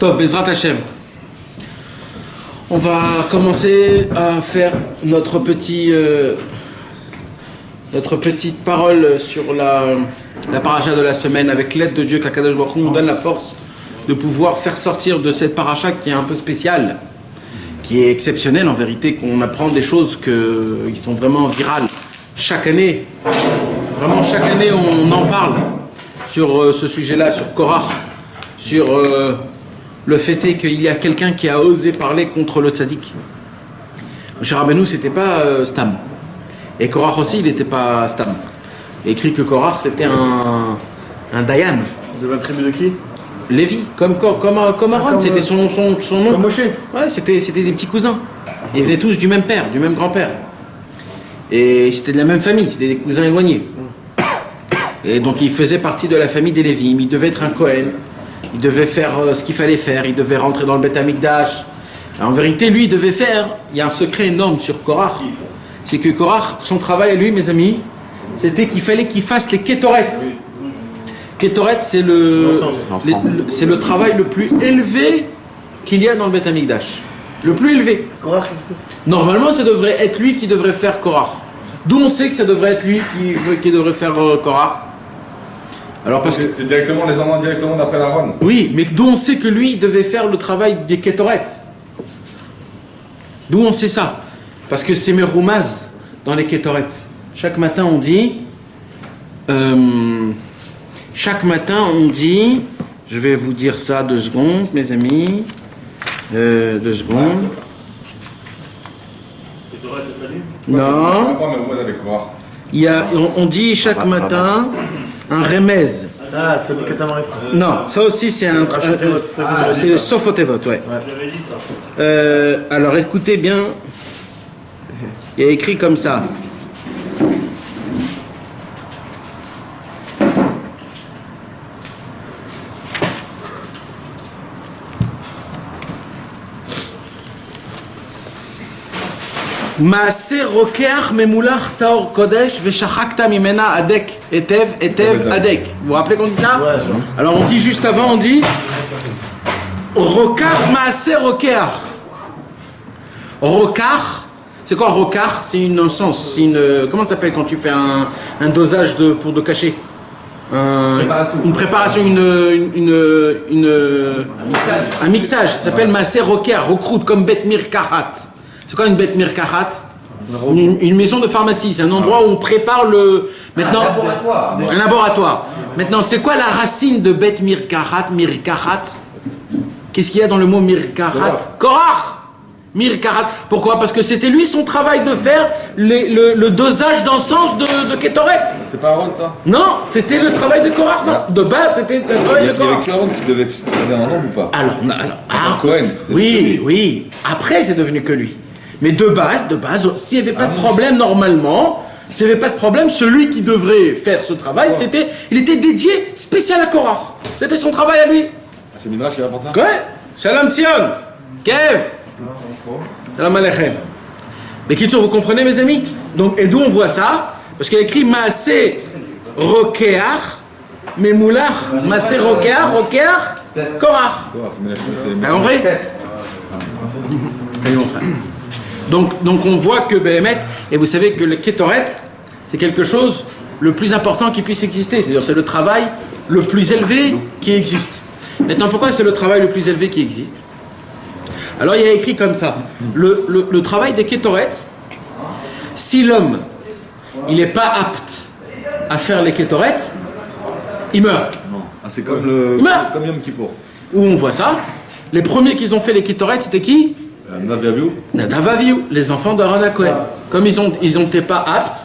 Tov, Bezrat Hashem. On va commencer à faire notre petite parole sur la paracha de la semaine avec l'aide de Dieu, qu'Akadosh Baruch Hu nous donne la force de pouvoir faire sortir de cette paracha qui est un peu spéciale, qui est exceptionnelle en vérité, qu'on apprend des choses qui sont vraiment virales. Chaque année, vraiment chaque année on en parle sur ce sujet-là, sur Korach, sur le fait est qu'il y a quelqu'un qui a osé parler contre le tzaddik. Moshe Rabbeinu, c'était pas Stam. Et Korach aussi, il n'était pas Stam. Il est écrit que Korach, c'était un Dayan. De la tribu de qui? Lévi, comme Aaron, c'était son nom. Comme Moshe. Ouais, c'était des petits cousins. Ils venaient tous du même père, du même grand-père. Et c'était de la même famille, c'était des cousins éloignés. Et donc il faisait partie de la famille des Lévim. Il devait être un Kohen. Il devait faire ce qu'il fallait faire. Il devait rentrer dans le Beth Amikdash. En vérité, lui, il devait faire... Il y a un secret énorme sur Korach. C'est que Korach, son travail à lui, mes amis, c'était qu'il fallait qu'il fasse les Kétoret. Kétoret, c'est le travail le plus élevé qu'il y a dans le Beth Amikdash. Le plus élevé. Normalement, ça devrait être lui qui devrait faire Korach. D'où on sait que ça devrait être lui qui devrait faire Korach. Alors parce que c'est directement les endroits directement d'après Aaron. Oui, mais d'où on sait que lui il devait faire le travail des Kétoret. D'où on sait ça? Parce que c'est Meroumaz dans les Kétoret. Chaque matin on dit, je vais vous dire ça 2 secondes, mes amis, 2 secondes. Non. On dit chaque matin un remez. Ah, Tzadik Atamarif. Non, ça aussi c'est c'est Sofotevot, ouais. Alors écoutez bien, il y a écrit comme ça. Maase rokeach memulach taor kodesh veshachakta mimena adek etev adek. Vous vous rappelez qu'on dit ça? Ouais. Alors on dit juste avant, on dit rokach maase rokeach. Rokach, c'est quoi rokach? C'est une sens, comment ça s'appelle quand tu fais un dosage pour de cacher? Une préparation, un mixage. Ça s'appelle maase rokeach, recroute comme bet mirkahat. C'est quoi une bête mirkahat? Une maison de pharmacie, c'est un endroit où on prépare maintenant, un laboratoire. Maintenant, c'est quoi la racine de bête mirkahat? Qu'est-ce qu'il y a dans le mot mirkahat? Korach. Mirkahat. Pourquoi? Parce que c'était lui son travail de faire le dosage d'encens de Kétoret. C'est pas Aaron ça? Non, c'était le travail de Korach. Non. De base, c'était le travail de Korach. Il y avait Aaron qui devait faire un endroit ou pas? Alors, Cohen. Oui. Après, c'est devenu que lui. Mais de base, s'il n'y avait pas de problème normalement, s'il n'y avait pas de problème, celui qui devrait faire ce travail, il était dédié spécial à Korach. C'était son travail à lui. C'est Midrash qui va pour ça? Quoi? Shalom Tzion. Kev. Shalom Aleichem. Mais Kitsour, vous comprenez mes amis? Donc, et d'où on voit ça? Parce qu'il y a écrit Maaseh Rokeach, Memulach, Maaseh Rokeach, Korach. T'as compris? C'est mon frère. Donc on voit que Béhémet, et vous savez que le Kétoret, c'est quelque chose le plus important qui puisse exister. C'est-à-dire c'est le travail le plus élevé qui existe. Maintenant, pourquoi c'est le travail le plus élevé qui existe? Alors il y a écrit comme ça, le travail des Kétoret, si l'homme, il n'est pas apte à faire les Kétoret, il meurt. C'est comme Yom Kippour. Où on voit ça? Les premiers qui ont fait les Kétoret, c'était qui? Nadav Avihu, les enfants d'Aaron HaKohen. Comme ils n'étaient pas aptes,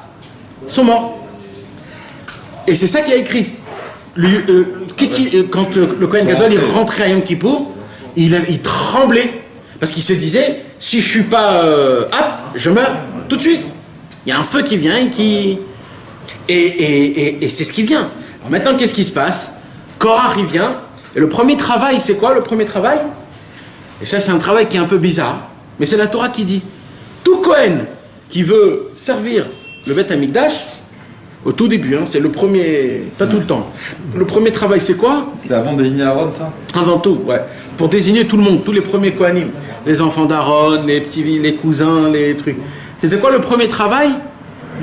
ils sont morts. Et c'est ça qui a écrit. Quand le Kohen Gadol il rentrait à Yom Kippour, il tremblait parce qu'il se disait si je suis pas apte, je meurs tout de suite. Il y a un feu qui vient et c'est ce qui vient. Alors maintenant, qu'est-ce qui se passe? Korach il vient et le premier travail, c'est quoi le premier travail? Et ça, c'est un travail qui est un peu bizarre. Mais c'est la Torah qui dit tout Kohen qui veut servir le Beth Amikdash, Au tout début, hein, c'est le premier, pas tout le temps. Le premier travail, c'est quoi? C'était avant de désigner Aaron, ça? Avant tout, ouais. Pour désigner tout le monde, tous les premiers Kohanim. Les enfants d'Aaron, les petits, les cousins, les trucs. C'était quoi le premier travail?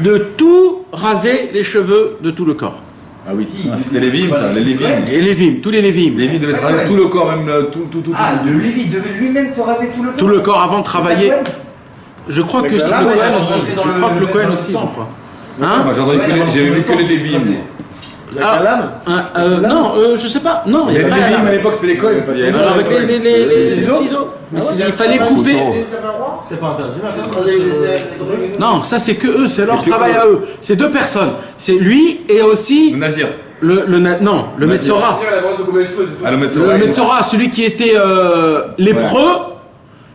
De tout raser les cheveux de tout le corps. Ah oui, c'était les Lévim, ça, les Lévim. Les Lévim, tous les Lévim. Les Lévim devaient se raser tout le corps, même tout. Le Lévi devait lui-même se raser tout le corps. Tout le corps avant de travailler. Je crois que c'est le Kohen aussi. Je crois que le Kohen aussi, je crois. Hein? Moi, j'ai vu que les Lévim. Vous avez la lame? Non, je sais pas. Non, il y Les avait pas la Lévim, lame. à l'époque, c'était les Kohen. Alors avec les ciseaux. Mais il fallait couper. C'est pas interdit. Non, ça c'est que eux, c'est leur travail à eux. C'est deux personnes. C'est lui et aussi Le Nazir. le Metzora. Ah, le Metzora. Le Metzora, celui qui était lépreux,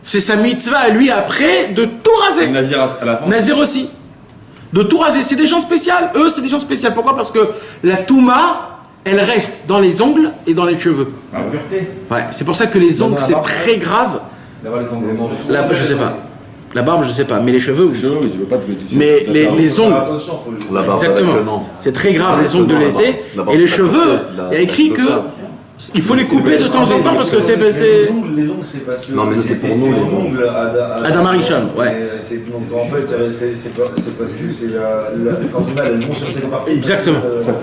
c'est sa mitzvah à lui après de tout raser. Le Nazir à la fin. Nazir aussi. De tout raser. C'est des gens spéciaux. Eux, c'est des gens spéciaux. Pourquoi? Parce que la Touma, elle reste dans les ongles et dans les cheveux. Ah ouais. Ouais, c'est pour ça que les ongles, c'est très grave. D'avoir les ongles mangés. La barbe, je sais pas. La barbe, je sais pas. Mais les cheveux, oui. Je veux pas te mettre. Mais les ongles, Attention, faut le. La barbe exactement. avec le nom. C'est très grave, les ongles de Non, la léser. barbe, Et les c'est cheveux, la- il y a écrit le que cœur. il faut les couper de temps en temps parce que c'est. Les ongles, c'est parce que. Non, mais nous, c'est pour nous, les ongles. Adam Harishon, ouais. Donc en fait, c'est parce que c'est la force du mal, elle monte sur cette partie. Exactement.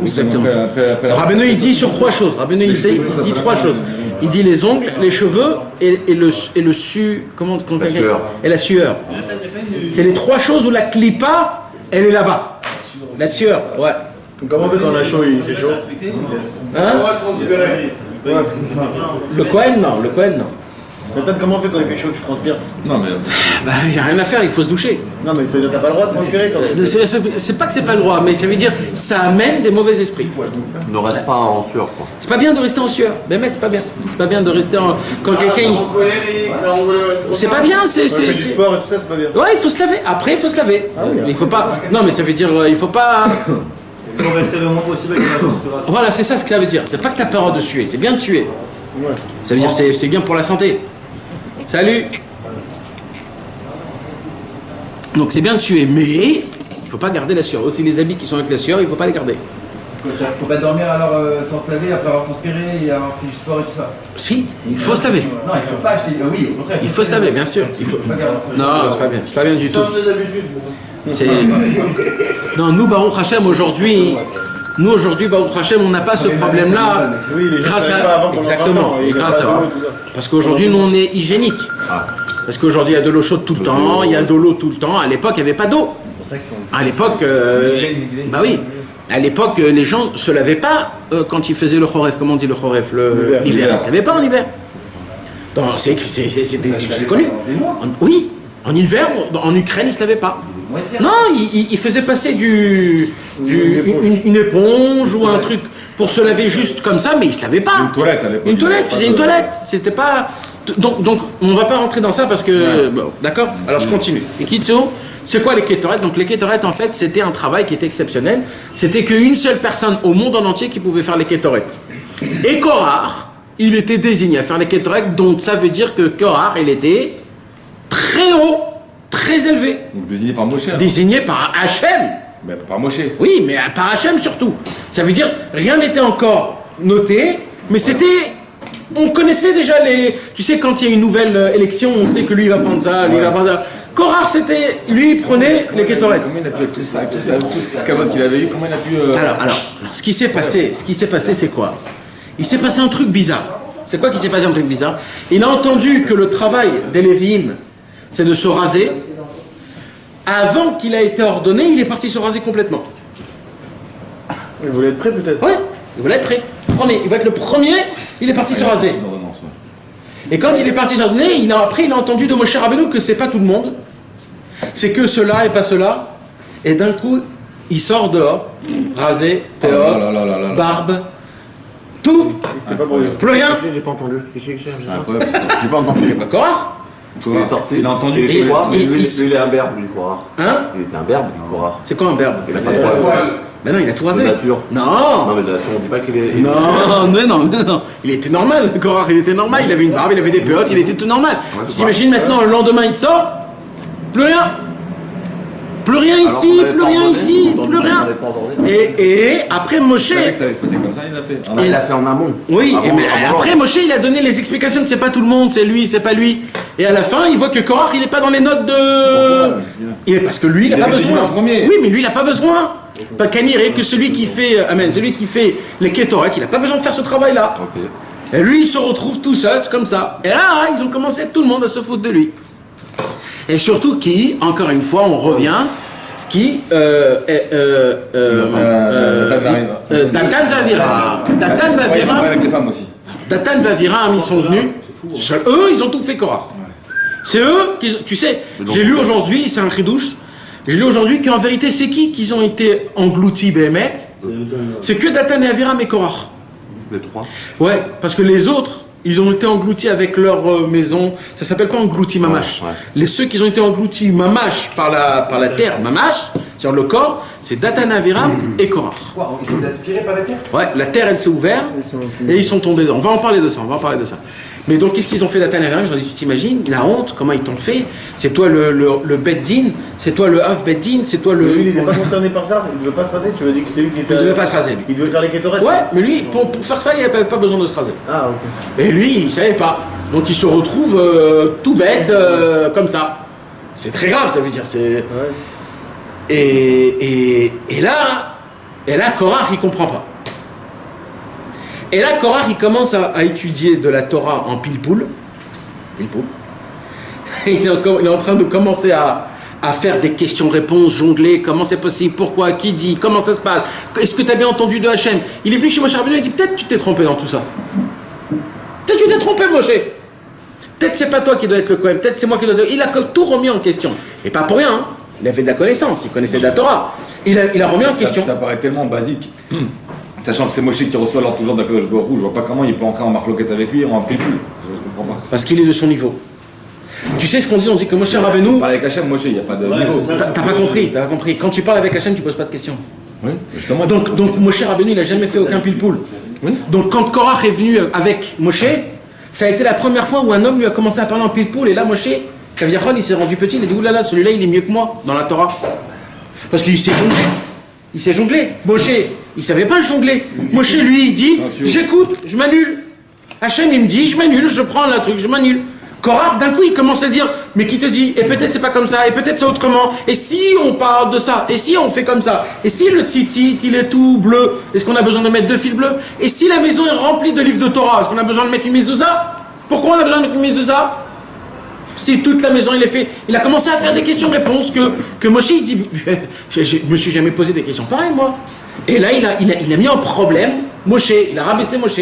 Exactement. Après, Rabbeinu, il dit sur trois choses. Rabbeinu, il dit trois choses. Il dit les ongles, les cheveux et le su. Comment La sueur. et la sueur. C'est les trois choses où la clipa, elle est là-bas. La sueur, ouais. Comment on fait quand on a chaud, il fait chaud? Hein? Le Kohen, non. Le Kohen, non. Nathan, comment on fait quand il fait chaud, tu transpires? Non, mais. Bah, il n'y a rien à faire, il faut se doucher. Non, mais ça veut dire que t'as pas le droit de transpirer quand même. C'est pas que c'est pas le droit, mais ça veut dire ça amène des mauvais esprits. Ne reste pas en sueur, quoi. C'est pas bien de rester en sueur. Ben, mais c'est pas bien. C'est pas bien de rester en. Quand quelqu'un. C'est pas bien, Du sport et tout ça, c'est pas bien. Ouais, il faut se laver. Après, il faut se laver. Il faut pas. Non, mais ça veut dire, il faut pas. Il faut rester le moins possible avec la transpiration. Voilà, c'est ça ce que ça veut dire. C'est pas que t'as peur de suer, c'est bien de tuer. Ça veut dire c'est bien pour la santé. Salut. Donc c'est bien de tuer, mais il faut pas garder la sueur. Aussi les habits qui sont avec la sueur, il faut pas les garder. Faut pas dormir alors sans se laver après avoir transpiré et avoir fait du sport et tout ça. Si, il faut se laver. Non, il faut pas acheter. Oui, au contraire. Il faut se laver, bien sûr. Il faut. Pas garder ça. Non, c'est pas bien du tout. C'est. Non, nous Baruch Hashem aujourd'hui, Baruch Hashem, on n'a pas ce problème-là. Oui, les gens grâce savaient pas avant qu'on en exactement. entend, Et il y a grâce pas à d'eau et tout ça. parce qu'aujourd'hui, nous on est hygiénique. Parce qu'aujourd'hui, il y a de l'eau chaude tout le temps, il y a de l'eau tout le temps. À l'époque, il n'y avait pas d'eau. À l'époque, bah oui. À l'époque, les gens se lavaient pas quand ils faisaient le choref. Comment on dit le choref? L'hiver. Ils ne se lavaient pas en hiver. C'est connu. Oui, en hiver, en Ukraine, ils ne se lavaient pas. Non, ils faisaient passer une éponge ou un truc pour se laver juste comme ça, mais ils ne se lavaient pas. Une toilette à l'époque. Une toilette, ils faisaient une toilette. C'était pas. Donc, on ne va pas rentrer dans ça parce que. Bon, d'accord? Alors, je continue. Et Kitsu, c'est quoi les kétorettes? Donc, les kétorettes, en fait, c'était un travail qui était exceptionnel. C'était qu'une seule personne au monde en entier qui pouvait faire les kétorettes. Et Korah, il était désigné à faire les kétorettes, donc ça veut dire que Korah, il était très haut, très élevé. Donc désigné par Moshe. Désigné par Hachem. Mais par Moshe. Oui, mais par Hachem surtout. Ça veut dire rien n'était encore noté, mais c'était. On connaissait déjà les. Tu sais, quand il y a une nouvelle élection, on sait que lui il va prendre ça, lui il va prendre ça. Korah, c'était. Lui, il prenait les kétorettes. Comment il a pu avec tout ça, avec tout ce cabote qu'il avait eu, comment il a pu. Alors, ce qui s'est passé, c'est quoi? Il s'est passé un truc bizarre. C'est quoi qui s'est passé un truc bizarre? Il a entendu que le travail des Lévi'im, c'est de se raser. Avant qu'il a été ordonné, il est parti se raser complètement. Il voulait être prêt peut-être. Ouais, il voulait être prêt. Premier, il va être le premier, il est parti se raser. Et quand il est parti se raser, après il a entendu de Moshe Rabbeinu que c'est pas tout le monde. C'est que cela et pas cela. Et d'un coup, il sort dehors, rasé, péote, barbe, tout. C'était pas pour lui. Plus rien. J'ai pas entendu. C'est incroyable. J'ai pas entendu. Korah. Il est sorti. Il a entendu. Il était quoi? il- Lui, il- il est un berbe, lui, Korah. Hein? Il était un berbe, Korah. C'est quoi un berbe? Il a pas de problème. Ben non, il a tout rasé. De nature. Non. Non, mais de nature, on dit pas qu'il est. Non. Il était normal, Korah, il était normal. Il avait une barbe, il avait des péotes, il était tout normal. c'est Tu t'imagines maintenant, le lendemain, il sort, plus rien. plus rien ici, plus rien ici, plus rien. Et après Moshe... Je savais que ça allait se passer comme ça, il l'a fait. Il l'a fait en amont. Oui, mais avant après Moshe il a donné les explications que c'est pas tout le monde, c'est lui, c'est pas lui. Et à la fin il voit que Korach il est pas dans les notes de... Il est parce que lui il a pas avait dit besoin. en premier. Oui, mais lui il a pas besoin. Pas Kaniré que celui qui fait, amen, celui qui fait les Kétoret, il a pas besoin de faire ce travail là. Ok. Et lui il se retrouve tout seul comme ça. Et là ils ont commencé tout le monde à se foutre de lui. Et surtout qui, encore une fois on revient, ce qui Datan Vavira. Datan Vavira. Avec les femmes aussi. Datan Vavira, ils sont venus. Eux, ils ont tout fait Korach. C'est eux qui, tu sais, j'ai lu aujourd'hui, c'est un chidouche, j'ai lu aujourd'hui qu'en vérité, c'est qui ont été engloutis, Béhémet? C'est que Datan et Aviram et Korach. Les trois. Ouais, parce que les autres, ils ont été engloutis avec leur maison. Ça s'appelle pas engloutis mamash. Ouais. Ceux qui ont été engloutis mamash par la terre, mamash, sur le corps, c'est Datan, Aviram et Korach. Quoi, ils étaient aspirés par la terre? Ouais, la terre elle s'est ouverte et ils sont tombés dedans. On va en parler de ça, Mais donc qu'est-ce qu'ils ont fait Datan et Aviram? Ils ont dit, tu t'imagines, la honte, comment ils t'ont fait? C'est toi le Beddin, c'est toi le Hav Beddin, c'est toi le... Lui, il n'était pas concerné par ça, il ne devait pas se raser, tu veux dire que c'était lui qui était... Il devait pas se raser, lui. Il devait faire les kétorettes. Ouais, mais lui, pour faire ça, il n'avait pas besoin de se raser. Ah, ok. Et lui, il savait pas. Donc il se retrouve tout bête, comme ça. C'est très grave, ça veut dire, c'est... Ouais. Et là, Korach, il comprend pas. Et là, Korach, il commence à étudier de la Torah en pile-poule. Pile-poule. Il est en train de commencer à faire des questions-réponses, jongler, comment c'est possible, pourquoi, qui dit, comment ça se passe, est-ce que tu as bien entendu de Hachem? Il est venu chez Moshe Rabbeinu et il dit, peut-être tu t'es trompé dans tout ça. Peut-être tu t'es trompé, Moshe. Peut-être c'est pas toi qui dois être le Kohen, peut-être c'est moi qui dois être... Il a tout remis en question. Et pas pour rien, hein. Il avait de la connaissance, il connaissait de la Torah. Il a remis en question. Ça paraît tellement basique. Sachant que c'est Moshe qui reçoit l'ordre toujours d'Akadosh Baruch Hu, je vois pas comment il peut entrer en marloquette avec lui en pile-poule. Je comprends pas. Parce qu'il est de son niveau. Tu sais ce qu'on dit? On dit que Moshe Rabbeinu... Parler avec Hachem, Moshe, il n'y a pas de niveau. T'as pas compris. Quand tu parles avec Hachem, tu poses pas de questions. Oui, justement. Donc Moshe Rabbeinu, il a jamais fait aucun pile-poule. Oui. Donc quand Korach est venu avec Moshe, ça a été la première fois où un homme lui a commencé à parler en pile-poule, et là Moshe, Kaviachol, il s'est rendu petit, il a dit oulala, celui-là il est mieux que moi dans la Torah. Parce qu'il sait jongler. Il sait jongler. Moshe, il savait pas jongler. Moshe, lui, il dit, j'écoute, je m'annule. Hachem, il me dit, je m'annule, je prends le truc, je m'annule. Korach, d'un coup, il commence à dire, mais qui te dit, et peut-être c'est pas comme ça, et peut-être c'est autrement, et si on parle de ça, et si on fait comme ça, et si le tzitzit, il est tout bleu, est-ce qu'on a besoin de mettre 2 fils bleus? Et si la maison est remplie de livres de Torah, est-ce qu'on a besoin de mettre une mezouza? Pourquoi on a besoin de mettre une mezouza? Si toute la maison, il a commencé à faire des questions-réponses que Moshe, il dit, je me suis jamais posé des questions pareilles, moi. Et là, il a mis en problème Moshe, il a rabaissé Moshe.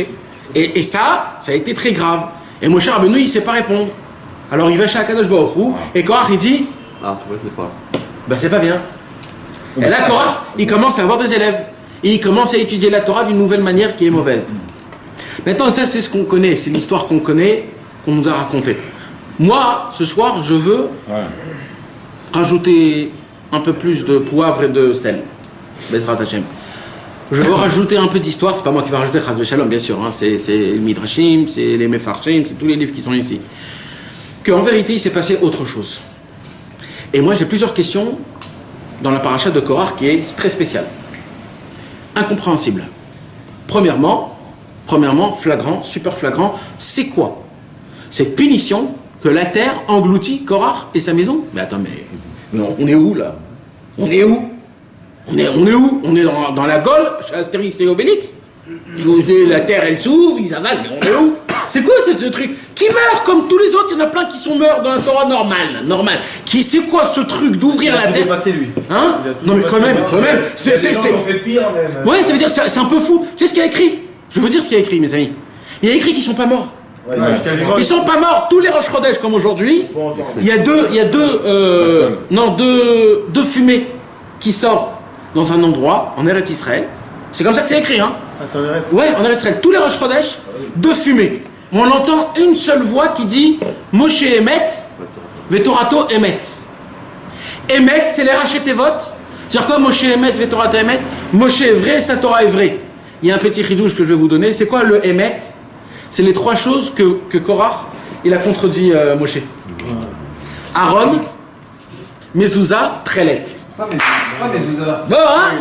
Et ça a été très grave. Et Moshe Rabbeinu, il ne sait pas répondre. Alors il va chez Akadosh Baruch Hu, et Korach, il dit, Ah, tu vois, c'est pas. ben c'est pas bien. Et là, Korach, il commence à avoir des élèves. Et il commence à étudier la Torah d'une nouvelle manière qui est mauvaise. Maintenant, ça, c'est ce qu'on connaît, c'est l'histoire qu'on connaît, qu'on nous a racontée. Moi, ce soir, je veux rajouter un peu plus de poivre et de sel. Bezrat Hashem. Je veux rajouter un peu d'histoire, c'est pas moi qui vais rajouter Chas Shalom, bien sûr, hein. C'est le Midrashim, c'est les Mefarshim, c'est tous les livres qui sont ici. Qu'en vérité, il s'est passé autre chose. Et moi, j'ai plusieurs questions dans la paracha de Korach qui est très spéciale. Incompréhensible. Premièrement, flagrant, super flagrant, c'est quoi cette punition que la terre engloutit Korach et sa maison? Mais attends, mais on est où là? On est où? On est où? On est dans la Gaule, chez Astérix et Obélix? La terre elle s'ouvre, ils avalent, mais on est où? C'est quoi ce truc? Qui meurt comme tous les autres? Il y en a plein qui sont morts dans la Torah normale. C'est quoi ce truc d'ouvrir la terre? Il a tout dépassé lui. Hein? Non mais quand même. C'est fait pire même. Ouais, ça veut dire c'est un peu fou. Tu sais ce qu'il y a écrit? Je vais vous dire ce qu'il y a écrit, mes amis. Il y a écrit qu'ils sont pas morts. Ils sont pas morts. Tous les Rosh Chodesh comme aujourd'hui. Il y a deux fumées qui sortent dans un endroit en Eretz Israël. C'est comme ça que c'est écrit, hein? Ah, c'est en Eretz. Ouais, en Eretz Israël. Tous les Rosh Chodesh, 2 fumées. On entend une seule voix qui dit Moshe Emet, Vetorato Emet. Emet, c'est les Rachetevot. C'est-à-dire quoi Moshe Emet, Vetorato Emet? Moshe est vrai, sa Torah est vraie. Il y a un petit chidouche que je vais vous donner. C'est quoi le Emet? C'est les 3 choses que Korach, il a contredit Moshe. Aaron, Mezouza, Trelet. Bon, hein?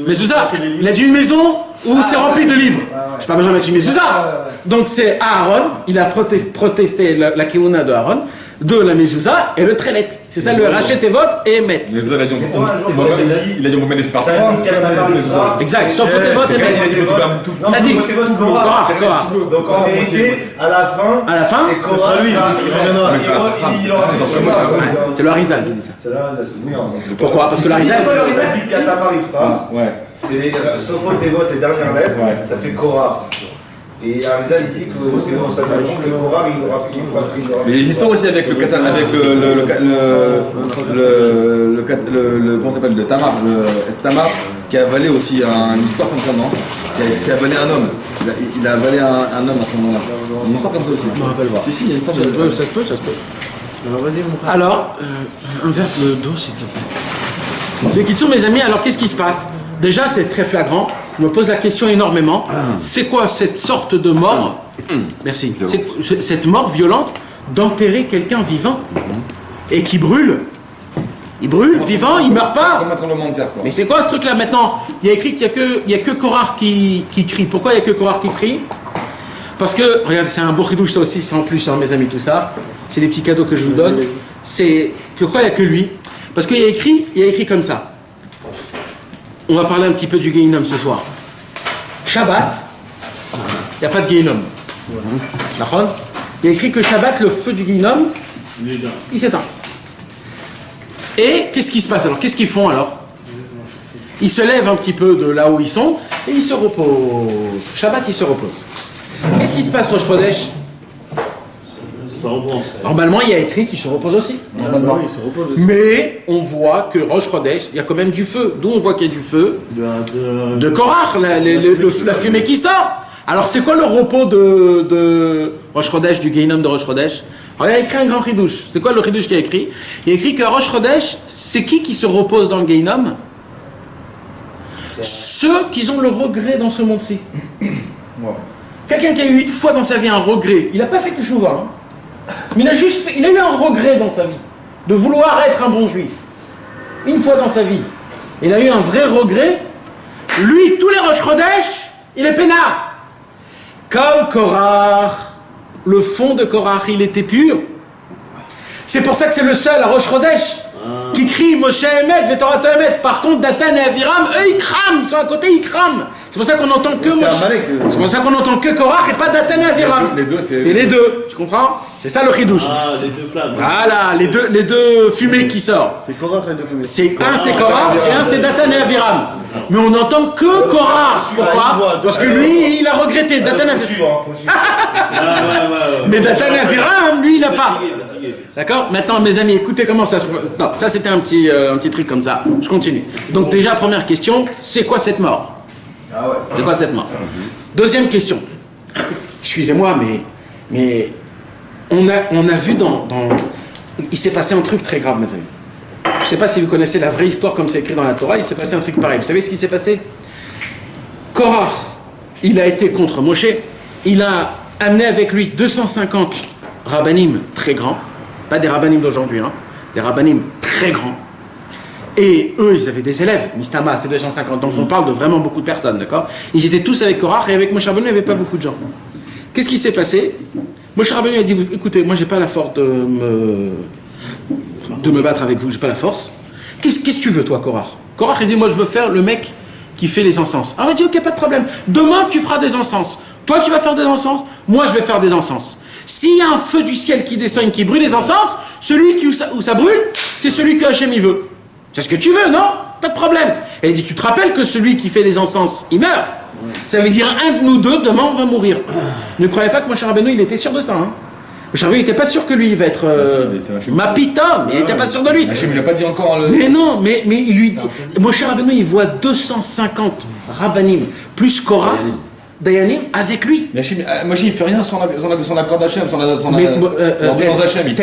Mezouza, il a dit une maison où c'est rempli de livres. Je n'ai pas besoin de mettre une mezouza. Donc c'est Aaron, il a protesté la kéouna de Aaron, de la mezouza et le trelet. C'est ça le rachet et vote et met. Mezouza, il a dit on peut mettre des séparés. Exact, sauf tes votes et met. Ça dit Korah. Donc en vérité, à la fin, et Korah, il aura fait. C'est le Harizal qui dit ça. C'est là, c'est bouillant. Pourquoi? Parce que le Harizal. Il dit Katamar il fera. C'est les Sofot et votes et dernières lettres, ça fait Korah. Et Arizal il dit que c'est bon, ça fait que Korah il fera plus. Mais il y a une histoire aussi avec le comment s'appelle, le Tamar, le Tamar, qui a avalé aussi une histoire comme ça, non? Qui a avalé un homme. Il a avalé un homme à ce moment-là. Une histoire comme ça aussi. On va le voir. Si, il y a une histoire de ça se peut. Alors, vas-y, mon frère. Alors, inverse le dos, s'il te plaît. Les Kitsu, mes amis, alors qu'est-ce qui se passe? Déjà, c'est très flagrant. Je me pose la question énormément. C'est quoi cette sorte de mort? Merci. Cette mort violente d'enterrer quelqu'un vivant et qui brûle. Il brûle, vivant, il meurt pas. Mais c'est quoi ce truc-là maintenant? Il y a écrit qu'il n'y a que Korah qui crie. Pourquoi il n'y a que Korah qui crie? Parce que, regardez, c'est un beau ridouche, ça aussi, c'est en plus, hein, mes amis, tout ça. C'est des petits cadeaux que je vous donne. C'est pourquoi il n'y a que lui? Parce qu'il y a écrit comme ça. On va parler un petit peu du Gehinom ce soir. Shabbat, il n'y a pas de Gehinom. D'accord? Il y a écrit que Shabbat, le feu du Gehinom, il s'éteint. Et qu'est-ce qui se passe alors? Qu'est-ce qu'ils font alors? Ils se lèvent un petit peu de là où ils sont et ils se reposent. Shabbat, ils se reposent. Qu'est-ce qui se passe Rosh Chodesh? Normalement, il y a écrit qu'il se repose aussi. Normalement. Mais on voit que Rosh Chodesh, il y a quand même du feu. D'où on voit qu'il y a du feu? De Korah, la fumée qui sort. Alors, c'est quoi le repos de Rosh Chodesh, du Gehinom de Rosh Chodesh? Alors, il y a écrit un grand ridouche. C'est quoi le ridouche qui a écrit? Il y a écrit que Rosh Chodesh, c'est qui se repose dans le Gehinom? Ceux qui ont le regret dans ce monde-ci. Quelqu'un qui a eu une fois dans sa vie un regret, il n'a pas fait que chouva, hein. Mais il a eu un regret dans sa vie, de vouloir être un bon juif. Une fois dans sa vie. Il a eu un vrai regret. Lui, tous les Rosh Chodesh, il est peinard. Comme Korah, le fond de Korah, il était pur. C'est pour ça que c'est le seul à Rosh Chodesh qui crie Moshe Emet, Vetorah Emet. Par contre, Datan et Aviram, eux, ils crament, ils sont à côté, ils crament. C'est pour ça qu'on entend que c'est pour ça qu'on entend que Korah et pas Datan et Aviram. C'est les deux, tu comprends? C'est ça le chidouche. Les deux flammes. Voilà, les deux fumées qui sortent. C'est Korah les deux fumées. Un c'est Korah et un c'est Datan et Aviram. Mais on n'entend que Korah. Pourquoi? Parce que lui, il a regretté. Datan et Aviram. Mais Datan et Aviram, lui, il n'a pas. D'accord? Maintenant, mes amis, écoutez comment ça se fait. Non, ça c'était un petit truc comme ça. Je continue. Donc déjà, première question, c'est quoi cette mort? C'est quoi cette mort? Deuxième question. Excusez-moi, mais on a vu il s'est passé un truc très grave, mes amis. Je ne sais pas si vous connaissez la vraie histoire comme c'est écrit dans la Torah, il s'est passé un truc pareil. Vous savez ce qui s'est passé? Korah, il a été contre Moshe, il a amené avec lui 250 rabbanim très grands, pas des rabbanim d'aujourd'hui, hein, des rabbanim très grands. Et eux, ils avaient des élèves, Mistama, c'est 250, donc on parle de vraiment beaucoup de personnes, d'accord? Ils étaient tous avec Korah et avec Moshe Rabbeinu, il n'y avait pas beaucoup de gens. Qu'est-ce qui s'est passé? Moshe Rabbeinu a dit, écoutez, moi j'ai pas la force de me battre avec vous, j'ai pas la force. Qu'est-ce que tu veux toi, Korah? Korah il dit, moi je veux faire le mec qui fait les encens. Alors il dit, ok, pas de problème, demain tu feras des encens. Toi tu vas faire des encens, moi je vais faire des encens. S'il y a un feu du ciel qui descend et qui brûle les encens, celui où ça brûle, c'est celui que Hachem il veut. C'est ce que tu veux, non? Pas de problème. Et il dit, tu te rappelles que celui qui fait les encens, il meurt. Ça veut dire un de nous deux, demain, on va mourir. Ne croyez pas que Moshe Rabbeinu, il était sûr de ça. Hein. Moshe Rabbeinu, il n'était pas sûr que lui, il va être... Mapitom, il n'était pas sûr de lui. Hachem, il n'a pas dit encore... Mais non, mais il lui dit... Moshe Rabbeinu, il voit 250 rabbanim, plus Korah. Dayanim avec lui. Mais Moshe il fait rien sans l'accord d'Hachem, sans l'ordonnance d'Hachem. Il y a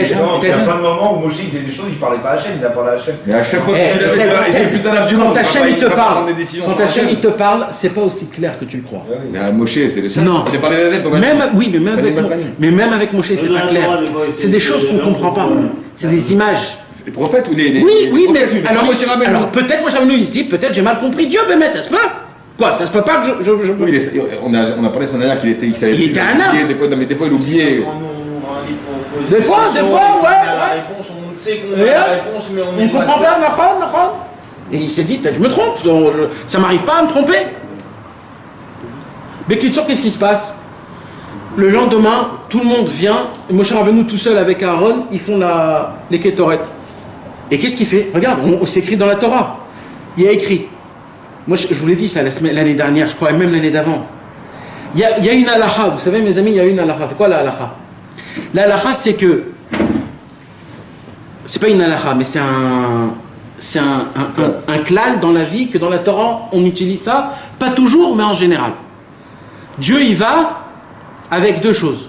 plein de moments où Moshe il disait des choses, il parlait pas à Hachem, il a parlé à Hachem. Mais à chaque fois c'est plus d'un du monde. Quand Hachem il te parle, c'est pas aussi clair que tu le crois. Mais Moshe, c'est le seul. Non. Il a parlé de la tête, même avec Moshe, c'est pas clair. C'est des choses qu'on comprend pas. C'est des images. C'est les prophètes ou les Oui, mais alors peut-être Moshe Rabbeinu il se dit peut-être j'ai mal compris Dieu, mais ça se peut. Quoi, ça se peut pas que je... Oui, on a parlé cette dernière qu'il était... Il était un âme. Des fois il oubliait. Des fois, ouais. La réponse, on sait qu'on a la réponse, mais on ne comprend pas, Nahon. Et il s'est dit, peut-être je me trompe, ça m'arrive pas à me tromper. Mais qu'est-ce qui se passe? Le lendemain, tout le monde vient, Moshe Rabbeinu tout seul avec Aaron, ils font les Kétoret. Et qu'est-ce qu'il fait? Regarde, c'est écrit dans la Torah. Il y a écrit. Moi, je vous l'ai dit ça l'année dernière, je crois, même l'année d'avant. Il y a une halakha, vous savez, mes amis, il y a une halakha. C'est quoi la halakha? La halakha, c'est que. C'est pas une halakha, mais c'est un klal dans la vie, que dans la Torah, on utilise ça, pas toujours, mais en général. Dieu, il va avec deux choses.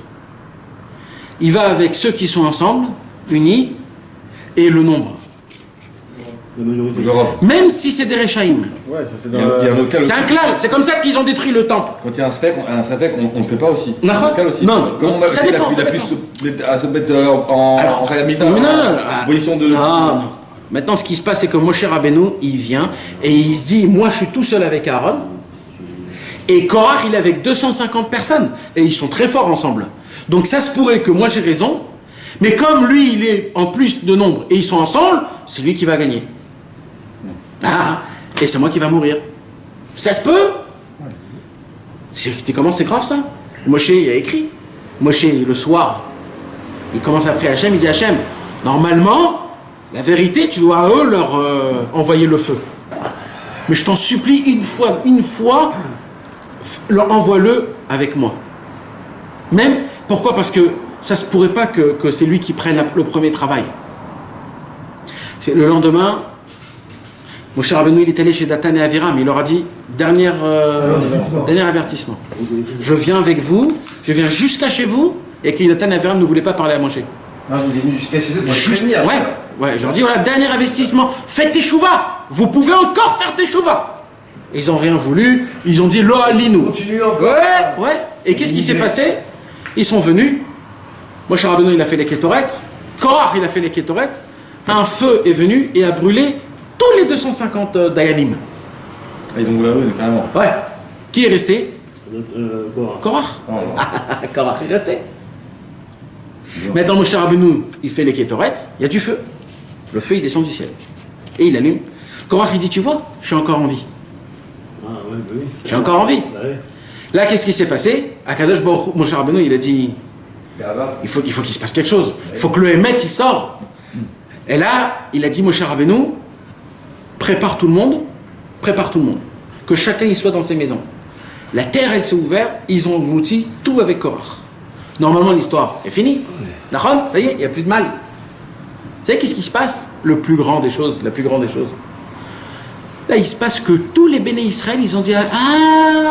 Il va avec ceux qui sont ensemble, unis, et le nombre. Même si c'est des Rechaïm. Ouais, ça c'est C'est un klal, c'est comme ça qu'ils ont détruit le temple. Quand il y a un safek, on ne le fait pas aussi. Non, ça dépend. À se mettre en Khayamida, en position de... Non. Maintenant, ce qui se passe, c'est que Moshe Rabbeinu, il vient et il se dit, moi je suis tout seul avec Aaron, et Korach, il est avec 250 personnes, et ils sont très forts ensemble. Donc ça se pourrait que moi j'ai raison, mais comme lui, il est en plus de nombre, et ils sont ensemble, c'est lui qui va gagner. Et c'est moi qui va mourir. Ça se peut. Comment c'est grave ça? Moshe il a écrit. Moshe le soir, il commence après Hachem, il dit Hachem, normalement, la vérité, tu dois à eux leur envoyer le feu. Mais je t'en supplie une fois, envoie-le avec moi. Même, pourquoi? Parce que ça se pourrait pas que c'est lui qui prenne le premier travail. Le lendemain, Moshe Rabbeinu, il est allé chez Datan et Aviram, il leur a dit, dernier avertissement. Je viens avec vous, je viens jusqu'à chez vous, et que Datan et Aviram ne voulaient pas parler à Moshe. Non, il est venu jusqu'à chez eux pour prévenir. Ouais, je leur dis, voilà, dernier investissement, faites tes chouvas, vous pouvez encore faire tes chouvas. Ils n'ont rien voulu, ils ont dit, lo alinu. Continue encore. Ouais. Et qu'est-ce qui s'est passé? Ils sont venus, Moshe Rabbeinu, il a fait les Kétoret, Korach, il a fait les Kétoret, un feu est venu et a brûlé tous les 250 Dayanim. Ils ont brûlé la rue, carrément. Ouais. Qui est resté? Korach. Korach est resté. Maintenant, Moshe Rabbeinu, il fait les Kétoret, il y a du feu. Le feu, il descend du ciel. Et il allume. Korach, il dit, tu vois, je suis encore en vie. Je suis encore en vie. Là, qu'est-ce qui s'est passé? Akadosh Baruch Hu, Moshe Rabbeinu, il a dit, il faut qu'il se passe quelque chose. Il faut que le Hémet, il sort. Et là, il a dit, Moshe Rabbeinu, prépare tout le monde. Que chacun y soit dans ses maisons. La terre, elle s'est ouverte, ils ont englouti tout avec Korach. Normalement, l'histoire est finie. D'accord? Ça y est, il n'y a plus de mal. Vous savez qu'est-ce qui se passe? La plus grande des choses. Là, il se passe que tous les béné Israël, ils ont dit,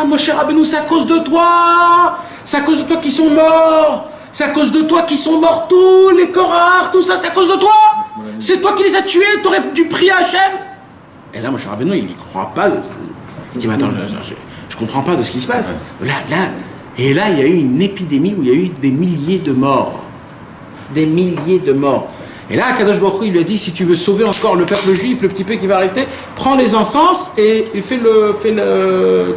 Moshe Rabbeinu, c'est à cause de toi! C'est à cause de toi qu'ils sont morts! C'est à cause de toi qu'ils sont morts tous les Korach, tout ça, c'est à cause de toi! C'est toi qui les as tués, t'aurais dû prier à Hachem! Et là, Moshe Rabbeinu, il n'y croit pas. Il dit, mais attends, je comprends pas de ce qui se passe. Et là, il y a eu une épidémie où il y a eu des milliers de morts. Des milliers de morts. Et là, Kadosh Baruch Hu, il lui a dit, si tu veux sauver encore le peuple juif, le petit peu qui va rester, prends les encens et fais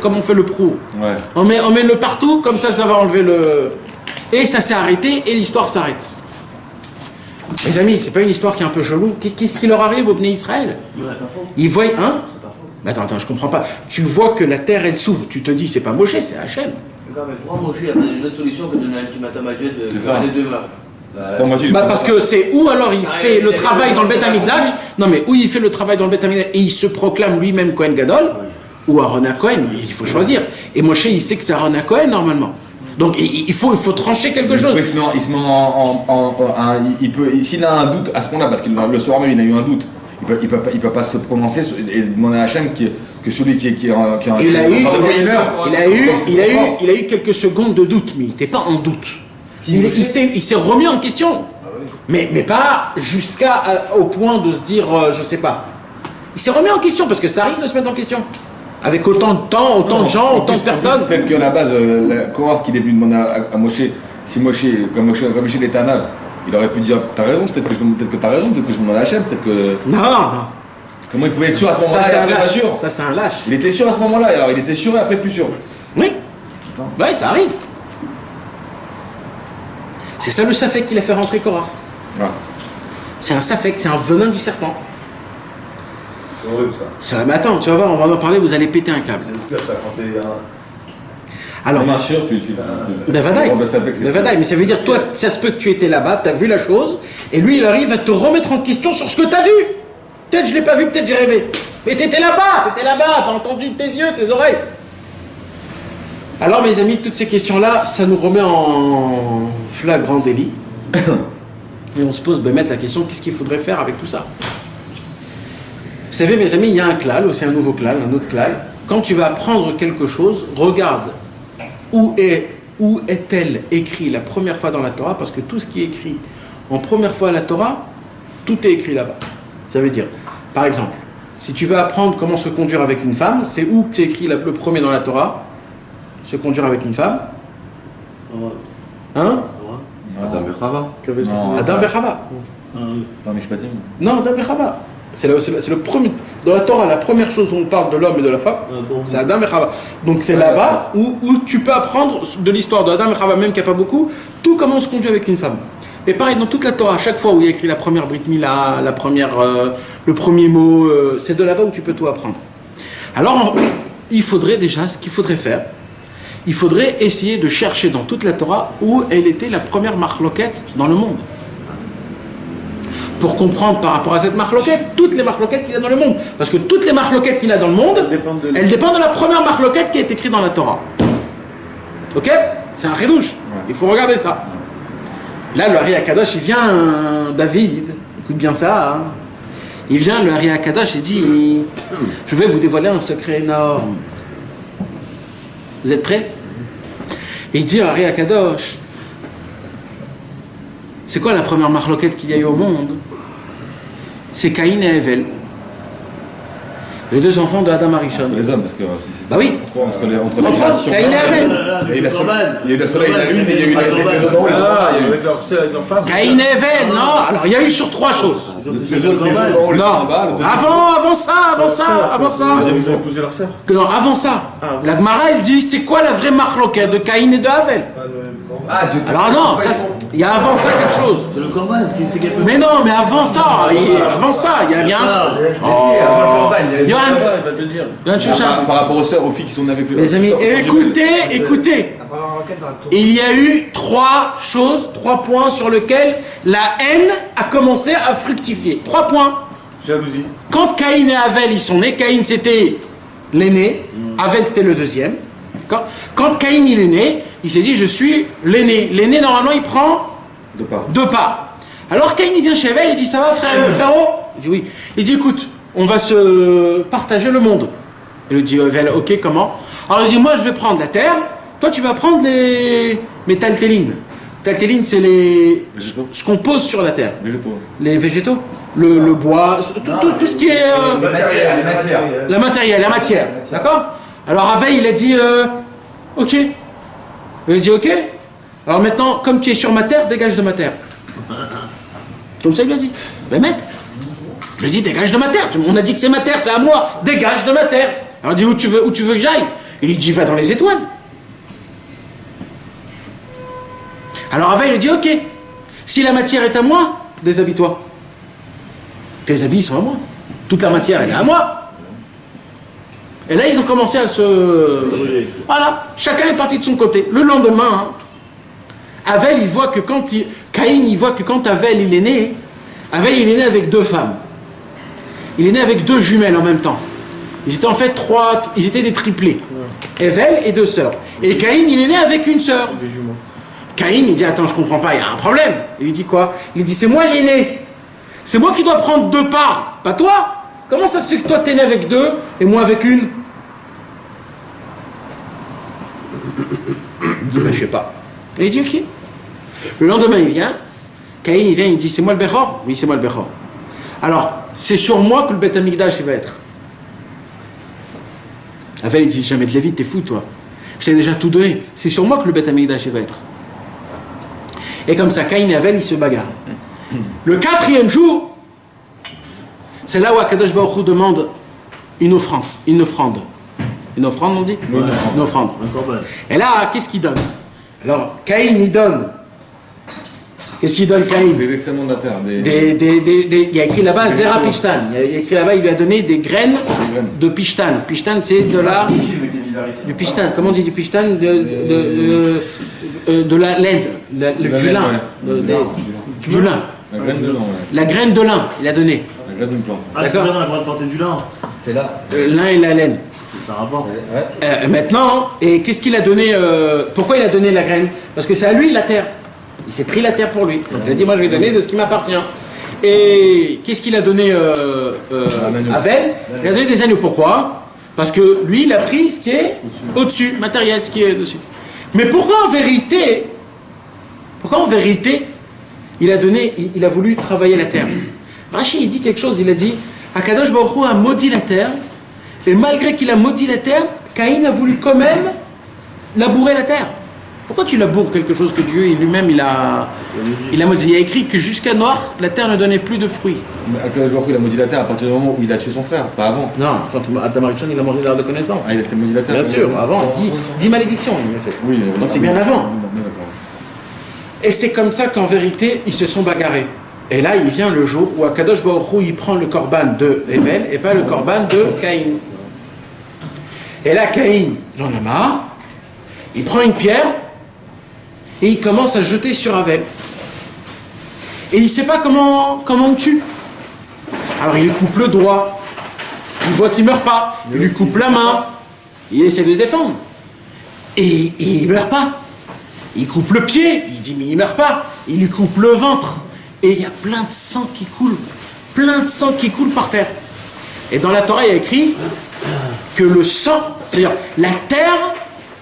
comme on fait le prou. Ouais. On met le partout, comme ça va enlever le... Et ça s'est arrêté et l'histoire s'arrête. Mes amis, c'est pas une histoire qui est un peu chelou. Qu'est-ce qui leur arrive au Bnei Israël? Ils voient, Attends, je comprends pas. Tu vois que la terre, elle s'ouvre. Tu te dis, c'est pas Moshe, c'est Hachem. Mais pourquoi Moshe, il n'y a pas une autre solution que de donner un ultimatum à Dieu de faire les deux meurtres? Parce que c'est où alors il fait le travail dans le Beth Amikdash. Non mais où il fait le travail dans le Beth Amikdash et il se proclame lui-même Kohen Gadol, ou Aaron HaKohen, il faut choisir. Et Moshe, il sait que c'est Aaron HaKohen normalement. Donc il faut trancher quelque chose. Il se met s'il a un doute à ce point-là, parce que le soir même il a eu un doute, il peut pas se prononcer et demander à Hachem que celui qui est en Il a eu quelques secondes de doute, mais il n'était pas en doute. Il s'est remis en question. Mais pas au point de se dire, je sais pas. Il s'est remis en question, parce que ça arrive de se mettre en question. Avec autant de temps, autant de gens, autant de personnes. Peut-être qu'à la base, Korah, ce qu'il est venu demander à Moshe, si Moshe, comme Moshe était un âne, il aurait pu dire, t'as raison, peut-être que t'as raison, peut-être que je demande à Hachem, peut-être que... Non. Comment il pouvait être sûr à ce moment-là et après pas sûr? Ça, c'est un lâche. Il était sûr à ce moment-là, alors il était sûr et après plus sûr. Oui. Ouais, ça arrive. C'est ça le safek qu'il a fait rentrer Korah. Voilà. C'est un safek, c'est un venin du serpent. C'est horrible ça. Mais attends, tu vas voir, on va en parler, vous allez péter un câble. C'est ça quand t'es Alors, Bien sûr, mais ça veut dire, toi, ça se peut que tu étais là-bas, tu as vu la chose, et lui, il arrive à te remettre en question sur ce que tu as vu. Peut-être je l'ai pas vu, peut-être j'ai rêvé. Mais t'étais là-bas, t'as entendu de tes yeux, tes oreilles. Alors, mes amis, toutes ces questions-là, ça nous remet en flagrant délit. Et on se pose, mettre la question, qu'est-ce qu'il faudrait faire avec tout ça? Vous savez, mes amis, il y a un klal, aussi un nouveau klal, un autre klal. Quand tu vas apprendre quelque chose, regarde où est-elle écrit la première fois dans la Torah, parce que tout ce qui est écrit en première fois à la Torah, tout est écrit là-bas. Ça veut dire, par exemple, si tu veux apprendre comment se conduire avec une femme, c'est où que c'est écrit le premier dans la Torah? Se conduire avec une femme? Hein? Adam et Chava. Adam et Chava. Non, Adam et Chava. C'est le premier. Dans la Torah, la première chose où on parle de l'homme et de la femme, c'est Adam et Chava. Donc c'est là-bas où tu peux apprendre de l'histoire de Adam et Chava, même qu'il n'y a pas beaucoup, tout comment on se conduit avec une femme. Et pareil, dans toute la Torah, à chaque fois où il y a écrit la première Brit Mila, le premier mot, c'est de là-bas où tu peux tout apprendre. Alors, il faudrait déjà, ce qu'il faudrait faire, il faudrait essayer de chercher dans toute la Torah où elle était la première marloquette dans le monde. Pour comprendre par rapport à cette marloquette, toutes les marloquettes qu'il y a dans le monde. Parce que toutes les marloquettes qu'il a dans le monde, elles dépendent de la première marloquette qui est écrite dans la Torah. Ok? C'est un redouche. Il faut regarder ça. Là, le Hari Akadosh, il vient, David, écoute bien ça, hein. Il vient, le Hari Akadosh, il dit, je vais vous dévoiler un secret énorme. Vous êtes prêts? Et il dit à Hari Akadosh, c'est quoi la première marloquette qu'il y a eu au monde? C'est Caïn et Hevel. Les deux enfants de Adam Arishon. Les hommes, parce que c'est bah oui. Entre les créations. Caïn et Hevel. Il y a eu le soleil et la lune, et il y a eu les Caïn et Hevel, non. Alors il y a eu sur trois choses. Non. Avant ça. Ils ont épousé leur sœur. Non, avant ça. La Gemara, elle dit, c'est quoi la vraie marloquette de Caïn et de Hevel? Alors non, il y a avant ça quelque chose. C'est le corban, Mais non, mais avant ça, il y a bien. Par rapport aux sœurs, aux filles qui sont avec les amis, écoutez. Il y a eu trois points sur lesquels la haine a commencé à fructifier. 3 points. Jalousie. Quand Caïn et Havel ils sont nés, Caïn c'était l'aîné, Havel c'était le deuxième. Quand Caïn il est né, il s'est dit je suis l'aîné. L'aîné normalement il prend 2 pas. Alors Caïn il vient chez Havel, il dit ça va frérot? Il dit oui. Il dit écoute, on va se partager le monde. Il lui dit Havel, ok comment? Alors il dit moi je vais prendre la terre, toi tu vas prendre les taltélines. Taltélines c'est ce qu'on pose sur la terre. Les végétaux. Le bois, tout ce qui est la matière, d'accord? Alors Havel il a dit ok. Il a dit ok. Alors maintenant, comme tu es sur ma terre, dégage de ma terre. Comme ça il lui a dit. Ben maître, je lui ai dit dégage de ma terre. On a dit que c'est ma terre, c'est à moi. Dégage de ma terre. Alors il dit où tu veux que j'aille? Il lui dit va dans les étoiles. Alors Havel il dit ok. Si la matière est à moi, déshabille-toi. Tes habits sont à moi. Toute la matière, elle est à moi. Et là, ils ont commencé à se... Voilà, chacun est parti de son côté. Le lendemain, Havel, il voit que quand Caïn, il voit que quand Havel, il est né, Havel, il est né avec 2 femmes. Il est né avec 2 jumelles en même temps. Ils étaient en fait 3... Ils étaient des triplés. Hevel et 2 sœurs. Et Caïn, il est né avec une sœur. Caïn, il dit, attends, je comprends pas, il y a un problème. Il dit quoi? Il dit, c'est moi l'aîné. C'est moi qui dois prendre 2 parts, pas toi. Comment ça se fait que toi t'es né avec 2 et moi avec 1? Il dit, ben, je sais pas. Et il dit, ok. Le lendemain, il vient. Caïn, il vient, il dit, c'est moi le Bechor? Oui, c'est moi le Bechor. Alors, c'est sur moi que le Beth Amikdash va être. Avel, il dit, jamais de la vie, t'es fou, toi. Je t'ai déjà tout donné. C'est sur moi que le Beth Amikdash va être. Et comme ça, Caïn et Avel, ils se bagarrent. Le 4e jour, c'est là où Akadosh Baruch Hu demande une offrande. Une offrande, on dit? Une offrande. Et là, qu'est-ce qu'il donne? Alors, Caïn, il donne. Qu'est-ce qu'il donne, Caïn? Des excréments de la terre. Il y a écrit là-bas Zera Pishtan. Il y a écrit là-bas, il lui a donné des graines de Pishtan. Pishtan, c'est de la. Du Pishtan. Comment on dit du Pishtan? De la laine. Du lin. Du lin. La graine de lin, ouais. La graine de lin, il a donné. La graine d'une plante. Ah, c'est bien, on a le droit de porter du lin. C'est là. Lin et la laine. C'est un rapport. Maintenant, et qu'est-ce qu'il a donné? Pourquoi il a donné la graine? Parce que c'est à lui la terre. Il s'est pris la terre pour lui. Donc il a dit, moi je vais donner de ce qui m'appartient. Et qu'est-ce qu'il a donné à Avel? Il a donné des agneaux. Pourquoi? Parce que lui, il a pris ce qui est au-dessus, matériel, ce qui est dessus. Mais pourquoi en vérité, il a voulu travailler la terre? Rachid, il dit quelque chose, il a dit, Akadosh Baruch Hu a maudit la terre, et malgré qu'il a maudit la terre, Caïn a voulu quand même labourer la terre. Pourquoi tu laboures quelque chose que Dieu lui-même il a maudit? Il a écrit que jusqu'à Noach, la terre ne donnait plus de fruits. Akadosh Baruch Hu, il a maudit la terre à partir du moment où il a tué son frère, pas avant. Non, quand Adam Arishon, il a mangé de l'arbre de connaissance. Ah, il a fait maudit la terre. Bien sûr, avant, 10 malédictions, il a fait. Oui, donc c'est bien avant. D'accord. Et c'est comme ça qu'en vérité, ils se sont bagarrés. Et là, il vient le jour où Akadosh Baruch Hu, il prend le korban de Hevel et pas le korban de Caïn. Et là, Caïn, il en a marre, il prend une pierre et il commence à jeter sur Avel. Et il ne sait pas comment on le tue. Alors il lui coupe le doigt, il voit qu'il ne meurt pas, il lui coupe la main, il essaie de se défendre. Et il ne meurt pas. Il coupe le pied, il dit mais il ne meurt pas. Il lui coupe le ventre. Et il y a plein de sang qui coule. Plein de sang qui coule par terre. Et dans la Torah, il y a écrit que le sang, c'est-à-dire la terre,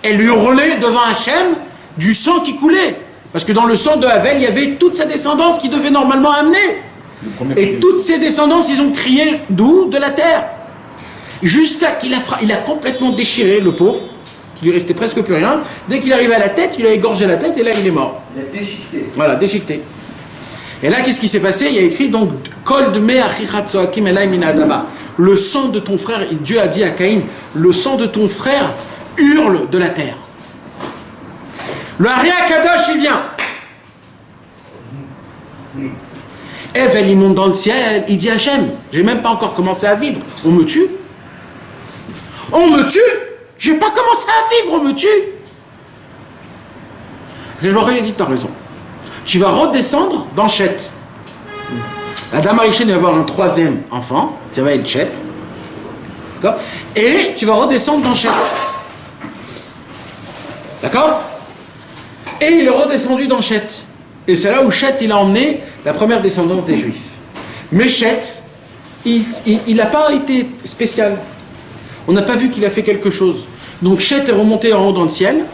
elle hurlait devant Hachem du sang qui coulait. Parce que dans le sang de Havel, il y avait toute sa descendance qui devait normalement amener. Et toutes ces descendances, ils ont crié d'où? De la terre. Jusqu'à qu'il a complètement déchiré le pot, qu'il lui restait presque plus rien. Dès qu'il arrivait à la tête, il a égorgé la tête et là il est mort. Il a déchiqueté. Voilà, déchiqueté. Et là, qu'est-ce qui s'est passé? Il y a écrit donc Kol dme achichatzoakim elai min adama. Le sang de ton frère, et Dieu a dit à Caïn, le sang de ton frère hurle de la terre. Le Ari Akadosh, il vient. Ève, il monte dans le ciel, il dit Hachem, j'ai même pas encore commencé à vivre, on me tue. On me tue. J'ai pas commencé à vivre, on me tue. Je leur ai dit, t'as raison. Tu vas redescendre dans Chet. Adam Arishon va avoir un 3e enfant, ça va être Chet. D'accord? Et tu vas redescendre dans Chet. D'accord? Et il est redescendu dans Chet. Et c'est là où Chet, il a emmené la première descendance des Juifs. Mais Chet, il n'a pas été spécial. On n'a pas vu qu'il a fait quelque chose. Donc Chet est remonté en haut dans le ciel.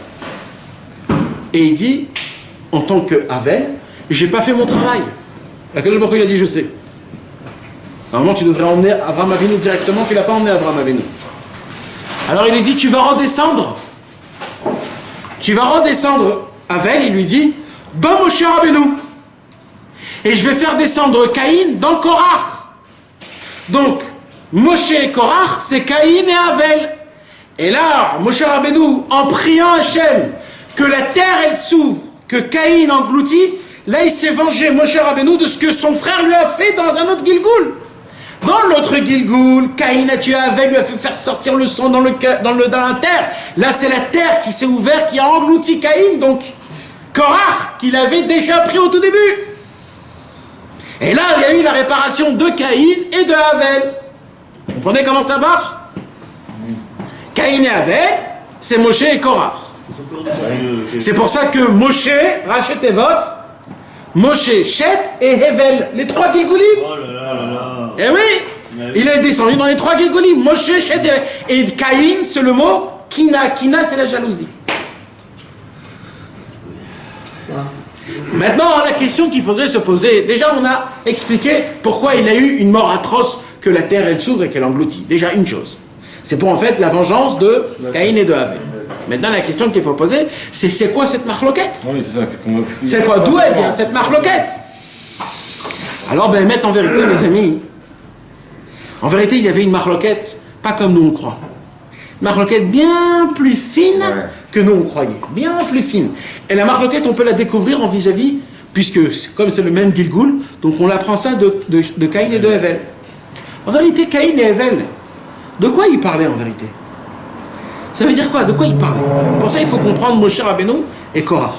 Et il dit, en tant que Havel, j'ai pas fait mon travail. Akadosh Baruch Hu, il a dit, je sais. Normalement, tu devrais emmener Abraham Avinu directement, tu l'as pas emmené Abraham Avinu. Alors il lui dit, tu vas redescendre. Tu vas redescendre. Havel, il lui dit, dans Moshe Rabbeinu. Et je vais faire descendre Caïn dans Korach. Donc, Moshe et Korach, c'est Caïn et Havel. Et là, Moshe Rabbeinu, en priant Hachem, que la terre, elle s'ouvre, que Caïn engloutit, là, il s'est vengé, Moshe Rabbeinu, de ce que son frère lui a fait dans un autre Gilgoul. Dans l'autre Gilgoul, Caïn a tué Havel, lui a fait faire sortir le sang dans la terre. Là, c'est la terre qui s'est ouverte, qui a englouti Caïn, donc Korach, qu'il avait déjà pris au tout début. Et là, il y a eu la réparation de Caïn et de Havel. Vous comprenez comment ça marche? Caïn et Havel, c'est Moshe et Korach. C'est pour ça que Moshe, Rachet et Vot, Moshe, Chet et Hevel, les 3 Gilgoulim. Oh là là là là. Eh oui, Il est descendu dans les 3 Gilgolim. Moshe, Shed et Caïn, c'est le mot Kina. Kina, c'est la jalousie. Maintenant, la question qu'il faudrait se poser, déjà on a expliqué pourquoi il a eu une mort atroce, que la terre elle s'ouvre et qu'elle engloutit. Déjà une chose. C'est pour en fait la vengeance de Caïn et de Abel. Maintenant la question qu'il faut poser, c'est quoi cette marloquette? Oui, c'est ça. C'est quoi? D'où elle vient cette marloquette? Alors ben mettre en vérité les amis, en vérité il y avait une marloquette, pas comme nous on croit. Une marloquette bien plus fine que nous on croyait. Bien plus fine. Et la marloquette on peut la découvrir en vis-à-vis, puisque comme c'est le même Gilgoul, donc on apprend ça de Caïn et de Hevel. En vérité, Caïn et Hevel, de quoi ils parlaient en vérité? Ça veut dire quoi? De quoi ils parlaient? Pour ça, il faut comprendre Moshe Rabbeinu et Korah.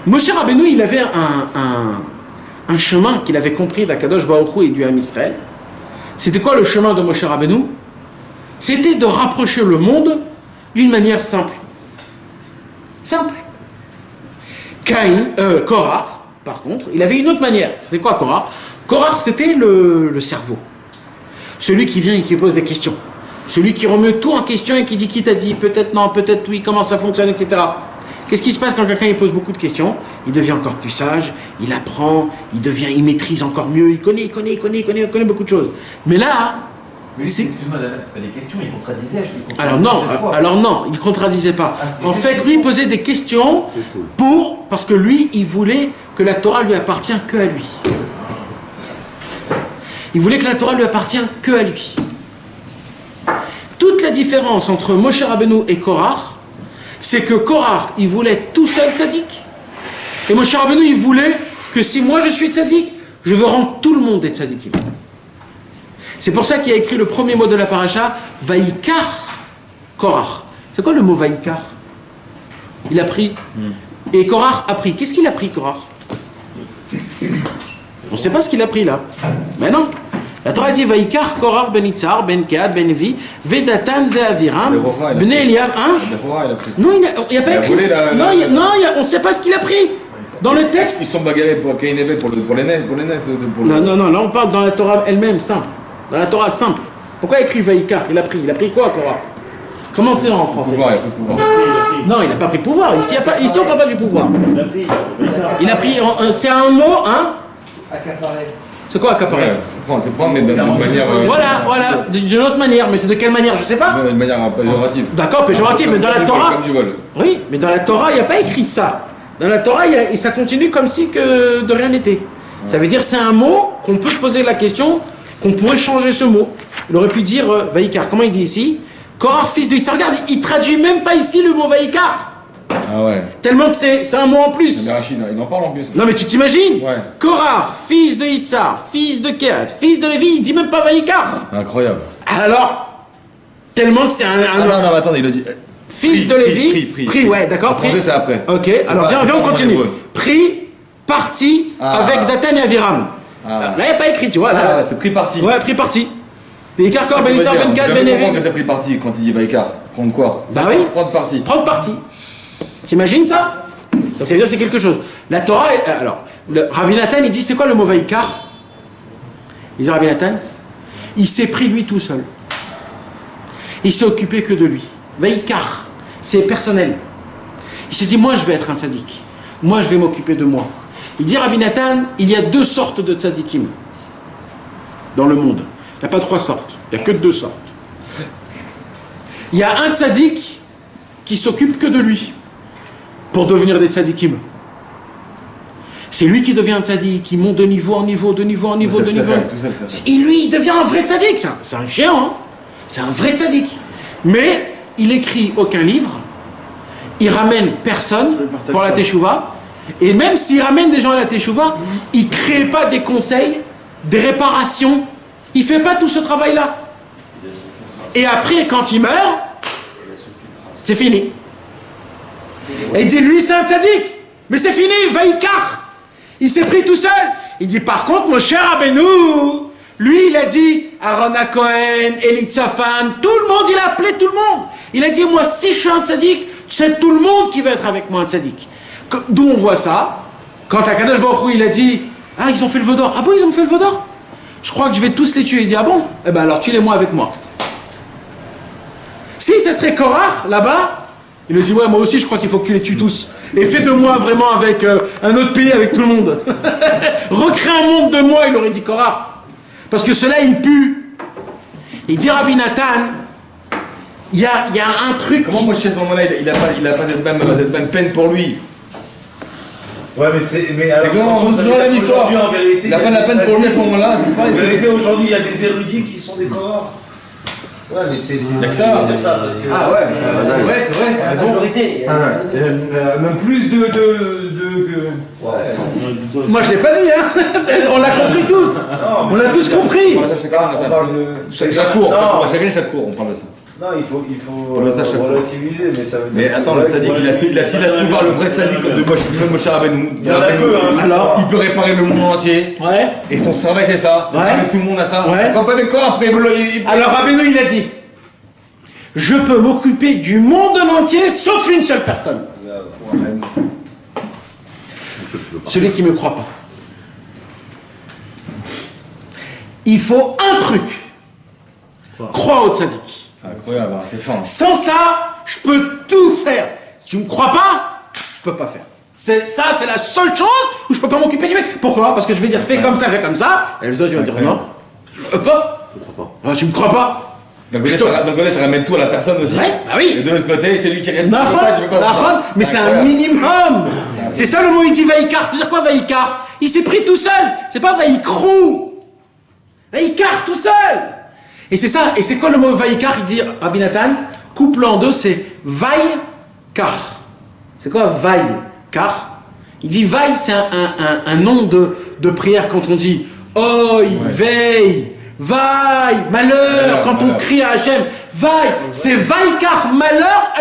Moshe Rabbeinu, il avait un chemin qu'il avait compris d'Akadosh Baruch Hu et du Ham Israël. C'était quoi le chemin de Moshe Rabbeinu? C'était de rapprocher le monde d'une manière simple. Simple. Korah, par contre, il avait une autre manière. C'était quoi Korah? Korah, c'était le cerveau. Celui qui vient et qui pose des questions. Celui qui remet tout en question et qui dit qui t'a dit, peut-être non, peut-être oui, comment ça fonctionne, etc. Qu'est-ce qui se passe quand quelqu'un il pose beaucoup de questions? Il devient encore plus sage, il apprend, il maîtrise encore mieux, il connaît beaucoup de choses. Mais là, excuse-moi, c'est pas des questions, il contradisait. Alors non, il contradisait pas. En fait, lui, il posait des questions parce que lui, il voulait que la Torah lui appartienne que à lui. Il voulait que la Torah lui appartienne que à lui. Toute la différence entre Moshe Rabbeinu et Korah, c'est que Korah, il voulait être tout seul tzaddik. Et Moshe Rabbeinu, il voulait que si moi je suis tzaddik, je veux rendre tout le monde des tzaddikim. C'est pour ça qu'il a écrit le premier mot de la paracha, Vaïkar Korah. C'est quoi le mot Vaïkar? Il a pris. Et Korah a pris. Qu'est-ce qu'il a pris, Korah? On ne sait pas ce qu'il a pris là. Mais non. La Torah dit Vaïkar Korah ben Itzar, ben Kehat, ben Levi, Vedatan, Ve'aviram, ben Eliab. Hein? Non, il n'y a pas écrit. On ne sait pas ce qu'il a pris. Dans le texte. Ils sont bagarrés pour Caïn et Abel pour les nez. Non, là on parle dans la Torah elle-même, simple. Dans la Torah simple. Pourquoi il écrit Vaïkar? Il a pris quoi, Korah? Comment c'est en français? Non, il n'a pas pris pouvoir. Ici, on ne parle pas du pouvoir. Il a pris. C'est un mot, hein? Accaparé. C'est quoi accaparer? C'est prendre, mais d'une manière. Voilà, d'une autre manière. Mais c'est de quelle manière? Je ne sais pas. D'une manière péjorative. D'accord, péjorative, mais dans la Torah. Oui, mais dans la Torah, il n'y a pas écrit ça. Dans la Torah, ça continue comme si que de rien n'était. Ça veut dire c'est un mot qu'on peut se poser la question, qu'on pourrait changer ce mot. Il aurait pu dire Vaïkar. Comment il dit ici? Korah, fils de Yitzhak. Regarde, il traduit même pas ici le mot Vaïkar. Ah ouais. Tellement que c'est un mot en plus. Mais Rachid, il en parle en plus. Non mais tu t'imagines? Ouais. Korah, fils de Yitzhak, fils de Kehat, fils de Lévi, il dit même pas Vaïkar. Incroyable. Alors, tellement que c'est un non, attendez, il a dit. Fils de Lévi, pris, ouais, d'accord, pris. C'est après. Ok, alors viens, on continue. Pris, parti, avec Datan et Aviram. Là, il n'y a pas écrit, tu vois. Là, c'est pris parti. Ouais, pris parti. Vaïkar, Kor, Ben Yitzhak, Ben Kehat, Ben Lévi. Comment que c'est pris parti quand il dit Vaïkar? Prendre quoi? Bah oui. Prendre parti. Prendre parti. T'imagines ça? Donc ça veut dire c'est quelque chose. La Torah, alors, Rabbi Nathan, il dit c'est quoi le mot Vaïkar? Il dit Rabbi Nathan, il s'est pris lui tout seul. Il s'est occupé que de lui. Vaïkar, c'est personnel. Il s'est dit moi je vais être un tzaddik. Moi je vais m'occuper de moi. Il dit Rabbi Nathan, il y a 2 sortes de tzaddikim dans le monde. Il n'y a pas 3 sortes, il n'y a que 2 sortes. Il y a un tzaddik qui s'occupe que de lui pour devenir des tzadikim. C'est lui qui devient un tzadik, il monte de niveau en niveau, de niveau en niveau, de niveau. Et lui, il devient un vrai tzadik. C'est un géant, hein. C'est un vrai tzadik. Mais il écrit aucun livre, il ramène personne pour la teshuva, et même s'il ramène des gens à la teshuva, il ne crée pas des conseils, des réparations, il ne fait pas tout ce travail-là. Et après, quand il meurt, c'est fini. Et il dit, lui c'est un tzaddik, mais c'est fini, Vaïkar. Il s'est pris tout seul. Il dit, par contre, mon cher Rabbeinu, lui, il a dit, Aaron Cohen, Elitzaphan, tout le monde, il a appelé tout le monde. Il a dit, moi, si je suis un tzaddik, c'est tout le monde qui va être avec moi un tzaddik. D'où on voit ça, quand Akadosh Baruch Hu, il a dit, ah, ils ont fait le veau d'or. Ah bon, ils ont fait le veau d'or? je crois que je vais tous les tuer. Il dit, ah bon? Eh ben alors tuez-les-moi avec moi. Si ça serait Korach, là-bas, il lui dit, ouais, moi aussi je crois qu'il faut que tu les tues tous. Et fais de moi vraiment avec un autre pays, avec tout le monde. Recrée un monde de moi, il aurait dit Korach. Parce que cela, il pue. Il dit Rabbi Nathan, il y a un truc... Comment Moshe, à ce moment-là, il a pas cette même peine pour lui? Ouais, mais alors, comment c'est la même histoire. En vérité, il n'a pas la peine pour lui à ce moment-là. En vérité, aujourd'hui, il y a des érudits qui sont des corps. Ouais, mais c'est ça. Parce que... Ah ouais, ouais, c'est vrai. La majorité. Même plus de Ouais. Moi je l'ai pas dit, hein. On l'a compris tous. On l'a tous compris. Chaque cours, on parle de ça. Non, il faut relativiser, mais ça veut dire... Mais attends, le sadique, s'il a pu voir le vrai sadique de Moshe Rabbeinu, il y en a peu, hein. Alors, il peut réparer le monde entier. Ouais. Et son travail, c'est ça. Ouais. Tout le monde a ça. Ouais. Quand pas d'accord, après, Alors Rabbeinu, il a dit, je peux m'occuper du monde entier sauf une seule personne. Celui qui ne me croit pas. Il faut un truc. Crois au tzaddik. Incroyable, c'est fin. Sans ça, je peux tout faire. Si tu me crois pas, je peux pas faire. C'est la seule chose où je peux pas m'occuper du mec. Pourquoi? Parce que je vais dire fais comme ça. Et les autres ils vont dire non. Je peux pas. Ah, tu me crois pas? Donc ça ramène tout à la personne aussi. Ouais, bah oui. Et de l'autre côté, c'est lui qui ramène mais c'est un minimum. C'est ça le mot il dit Vaïkar. C'est-à-dire quoi Vaïkar? Il s'est pris tout seul. C'est pas Vaïkrou. Vaïkar tout seul. Et c'est ça, et c'est quoi le mot Vaïkar? Il dit, Rabbi Nathan, couple en deux, c'est Vaïkar. C'est quoi Vaïkar? Il dit Vaï, c'est un nom de prière quand on dit Oi, veille, Vaï, malheur, quand on crie à Hachem. Vaï, c'est Vaïkar, malheur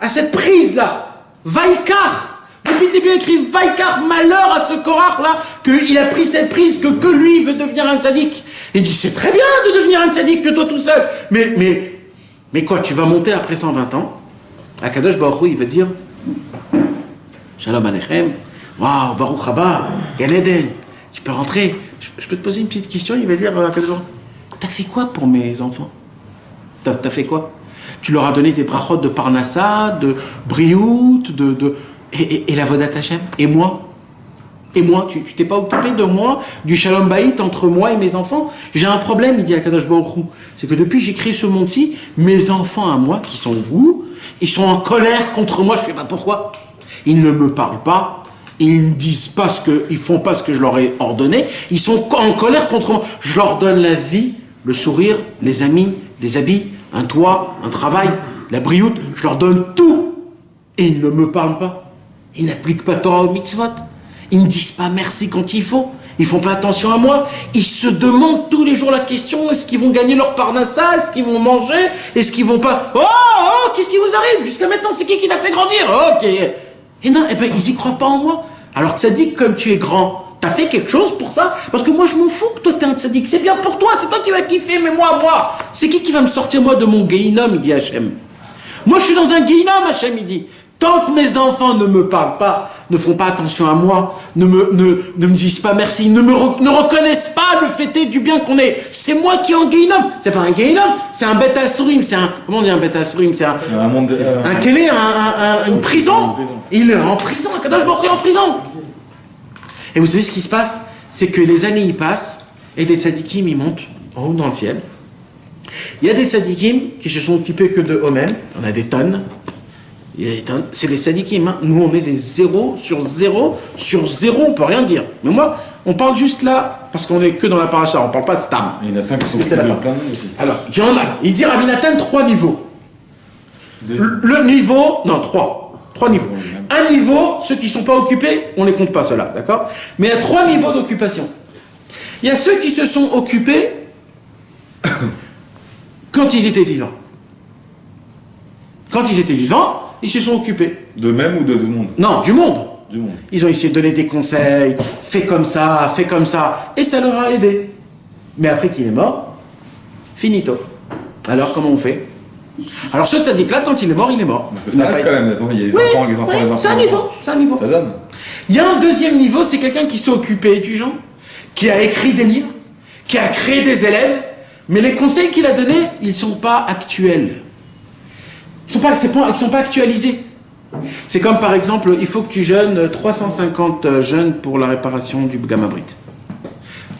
à cette prise-là. Vaïkar. Depuis le début, il écrit Vaïkar, malheur à ce Korach-là, qu'il a pris cette prise, que lui veut devenir un tzaddik. Il dit, c'est très bien de devenir un tzaddik que toi tout seul. Mais quoi, tu vas monter après 120 ans, Akadosh Baruch Hu, il va dire, Shalom Aleichem, waouh, Baruch Haba, Gan Eden, tu peux rentrer. Je peux te poser une petite question, il va dire, Akadosh Baruch Hu, t'as fait quoi pour mes enfants? T'as fait quoi? Tu leur as donné des brachot de Parnassa, de Briout, et la Vodat Hashem? Et moi? Tu t'es pas occupé de moi, du Shalom Bayit entre moi et mes enfants? J'ai un problème, il dit à Kadosh Baruch Hu. C'est que depuis que j'ai créé ce monde-ci, mes enfants à moi, qui sont vous, ils sont en colère contre moi, je sais pas pourquoi. Ils ne me parlent pas, ils ne disent pas ils font pas ce que je leur ai ordonné, ils sont en colère contre moi. Je leur donne la vie, le sourire, les amis, les habits, un toit, un travail, la brioute, je leur donne tout. Et ils ne me parlent pas. Ils n'appliquent pas Torah au mitzvot. Ils ne disent pas merci quand il faut. Ils font pas attention à moi. Ils se demandent tous les jours la question, est-ce qu'ils vont gagner leur parnassa? Est-ce qu'ils vont manger? Est-ce qu'ils vont pas... Oh, qu'est-ce qui vous arrive? Jusqu'à maintenant, c'est qui t'a fait grandir? Ok. Et non, eh ben, ils y croient pas en moi. Alors, tzaddik, comme tu es grand, t'as fait quelque chose pour ça? Parce que moi, je m'en fous que toi, t'es un tzaddik. C'est bien pour toi, c'est toi qui vas kiffer, mais moi. C'est qui va me sortir, moi, de mon Gehinom, il dit Hachem. Moi, je suis dans un Gehinom, Hachem, il dit. Tant que mes enfants ne me parlent pas, ne font pas attention à moi, ne me disent pas merci, ne reconnaissent pas le fait du bien qu'on est, c'est moi qui est en Gehinom. C'est pas un Gehinom, c'est un bête asurim, c'est un... Comment on dit un bête asurim? C'est un monde... une prison. Il est en prison, un Kadosh Baruch Hu est en prison. Et vous savez ce qui se passe? C'est que les années y passent, et des tzadikim ils montent en haut dans le ciel. Il y a des tzadikim qui se sont occupés que de eux-mêmes, on a des tonnes. C'est les tzadikim, hein. Nous on est des 0 sur 0 sur 0, on peut rien dire. Mais moi, on parle juste là, parce qu'on est que dans la paracha, on parle pas stam. Il y en a plein qui sont plein de aussi. Alors, il y en a. Il dit Rabbi Nathan 3 niveaux. Le niveau, non 3 niveaux. Un niveau, ceux qui ne sont pas occupés, on les compte pas ceux-là, d'accord? Mais il y a 3 niveaux d'occupation. Il y a ceux qui se sont occupés quand ils étaient vivants. Quand ils étaient vivants, ils se sont occupés. D'eux-mêmes ou de tout le monde? Non, du monde. Du monde. Ils ont essayé de donner des conseils, fais comme ça, et ça leur a aidé. Mais après qu'il est mort, finito. Alors comment on fait? Alors ce tzaddik-là, quand il est mort, il est mort. Ça reste quand même, attends, il y a des enfants, les enfants. C'est un niveau. Ça donne. Il y a un deuxième niveau, c'est quelqu'un qui s'est occupé du gens, qui a écrit des livres, qui a créé des élèves, mais les conseils qu'il a donnés, ils ne sont pas actuels. Ils ne sont pas actualisés. C'est comme par exemple, il faut que tu jeûnes 350 jeûnes pour la réparation du gamma Brit.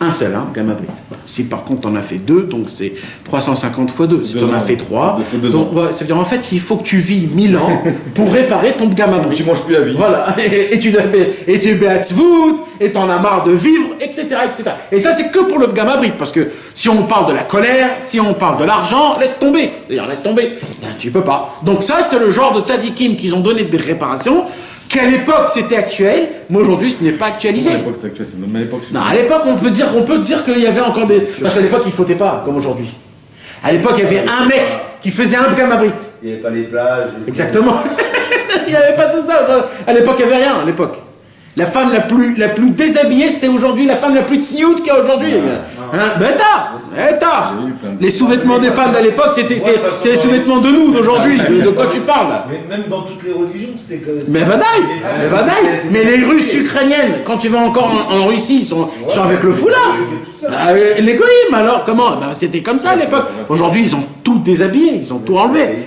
Un seul, hein, gamma Brit. Si par contre on a fait 2, donc c'est 350 x 2. Si tu en as fait 3, donc, ouais, ça veut dire en fait il faut que tu vis 1000 ans pour réparer ton gamma Brit. Tu manges plus la vie. Voilà, et tu béatzvout, et t'en as marre de vivre, etc., etc. Et ça c'est que pour le gamma Brit, parce que si on parle de la colère, si on parle de l'argent, laisse tomber. C'est-à-dire laisse tomber, tu peux pas. Donc ça c'est le genre de tzadikim qu'ils ont donné des réparations, qu'à l'époque c'était actuel, mais aujourd'hui ce n'est pas actualisé. À l'époque c'était actuel, c'est même à l'époque. Non, à l'époque on peut dire qu'il y avait encore des... Parce qu'à l'époque il fautait pas, comme aujourd'hui. À l'époque il y avait un mec qui faisait un gamma Brit. Il n'y avait pas les plages. Exactement. Il n'y avait pas tout ça. À l'époque il n'y avait rien, à l'époque. La femme la plus déshabillée, c'était aujourd'hui la femme la plus tzniout qu'il y a aujourd'hui. Hein? Ben tard. Les sous-vêtements des femmes à l'époque, c'est les sous-vêtements de nous, d'aujourd'hui. De quoi tu parles là? Mais même dans toutes les religions, c'était que... Mais vadaï. Mais les Russes ukrainiennes, quand tu vas encore en Russie, ils sont avec le foulard. Les goïms, alors, comment? C'était comme ça à l'époque. Aujourd'hui, ils ont tout déshabillé, ils ont tout enlevé.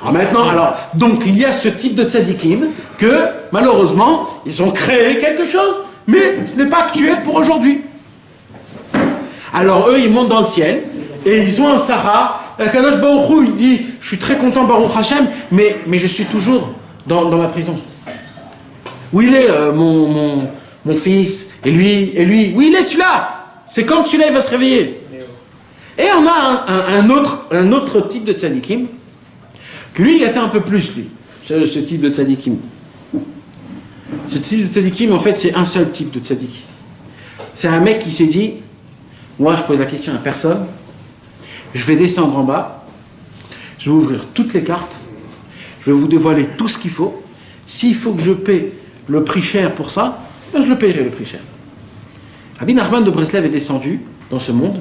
Alors maintenant, donc il y a ce type de tzadikim que, malheureusement, ils ont créé quelque chose, mais ce n'est pas actuel pour aujourd'hui. Alors eux, ils montent dans le ciel, et ils ont un Sahara. Kadosh Baruch Hu, il dit, je suis très content, Baruch Hashem, mais je suis toujours dans ma prison. Où il est, mon fils? Et lui? Où il est celui-là? C'est quand celui-là, il va se réveiller. Et on a un autre type de tzadikim, que lui, il a fait un peu plus, lui, ce type de tzadikim. Ce type de tzadikim, en fait, c'est un seul type de tzadik. C'est un mec qui s'est dit, moi, je pose la question à personne, je vais descendre en bas, je vais ouvrir toutes les cartes, je vais vous dévoiler tout ce qu'il faut. S'il faut que je paie le prix cher pour ça, ben je le paierai le prix cher. Rabbi Nachman de Breslev est descendu dans ce monde,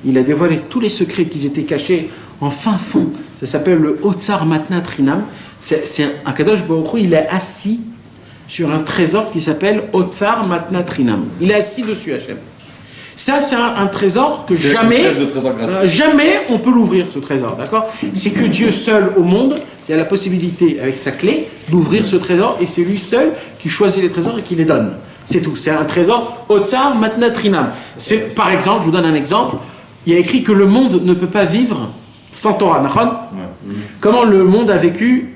il a dévoilé tous les secrets qui étaient cachés en fin fond. Ça s'appelle le Otsar Matnat Rinam. C'est un Kadosh Baruch Hu, il est assis sur un trésor qui s'appelle Otsar Matnat Rinam. Il est assis dessus, Hachem. Ça, c'est un trésor que jamais on peut l'ouvrir, ce trésor, d'accord? C'est que Dieu seul au monde, il a la possibilité, avec sa clé, d'ouvrir ce trésor, et c'est lui seul qui choisit les trésors et qui les donne. C'est tout. C'est un trésor Otsar Matnat Rinam. C'est, par exemple, je vous donne un exemple, il y a écrit que le monde ne peut pas vivre sans Torah, Nachon? Comment le monde a vécu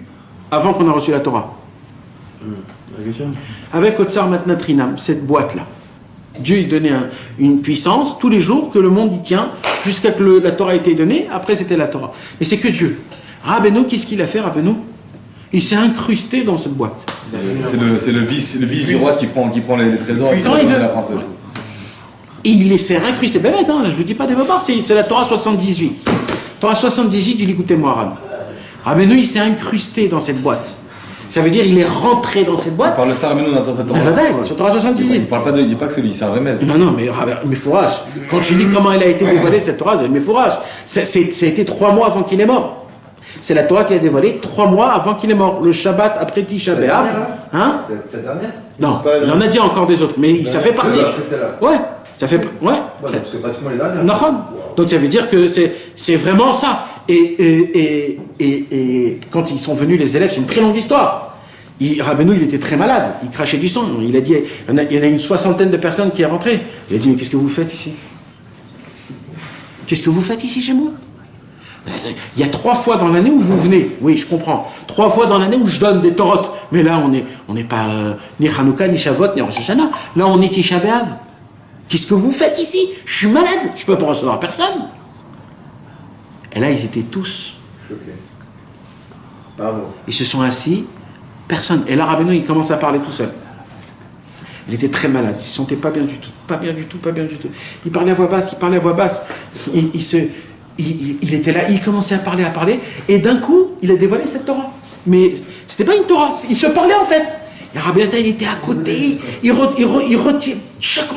avant qu'on a reçu la Torah? Avec Otsar Matnat Rinam, cette boîte-là. Dieu il donnait une puissance tous les jours que le monde y tient jusqu'à que la Torah ait été donnée. Après c'était la Torah. Mais c'est que Dieu. Rabbeinu, qu'est-ce qu'il a fait, Rabbeinu? Il s'est incrusté dans cette boîte. C'est le vice du roi qui prend les trésors et qui donne la princesse. Il s'est incrusté. Ben bête, hein, je ne vous dis pas des bobards, c'est la Torah 78. Torah 78 du Likutei Moharan. Rabbeinu, il s'est incrusté dans cette boîte. Ça veut dire il est rentré dans cette boîte. On parle de ça, Rabbeinu, dans cette Torah. Sur Torah 78. Il dit pas que c'est lui, c'est un remez. Non, mais fourrage. Quand tu dis comment elle a été dévoilée, cette Torah, mais fourrage. Ça a été 3 mois avant qu'il est mort. C'est la Torah qui a dévoilé 3 mois avant qu'il est mort. Le Shabbat après Tisha B'Av. Hein? Cette dernière? Non, il en a dit encore des autres, mais ça fait partie. Ouais, ça fait. Ouais. C'est pratiquement les dernières. Non. Donc ça veut dire que c'est vraiment ça. Et quand ils sont venus, les élèves, c'est une très longue histoire. Rabbeinu, il était très malade, il crachait du sang. Il a dit, il y en a une 60aine de personnes qui est rentrée. Il a dit, mais qu'est-ce que vous faites ici? Qu'est-ce que vous faites ici chez moi? Il y a 3 fois dans l'année où vous venez. Oui, je comprends. 3 fois dans l'année où je donne des torotes. Mais là, on n'est pas ni Hanouka, ni Shavuot, ni Rosh Hashanah. Là, on est Tisha B'Av. Qu'est-ce que vous faites ici? Je suis malade, je ne peux pas recevoir personne. Et là, ils étaient tous choqués. Ils se sont assis, personne. Et là, Rabbeinu, il commence à parler tout seul. Il était très malade, il ne se sentait pas bien du tout. Pas bien du tout. Il parlait à voix basse, il était là, il commençait à parler, et d'un coup, il a dévoilé cette Torah. Mais c'était pas une Torah, il se parlait en fait. Et Rabbi Nathan, il était à côté, il retire chaque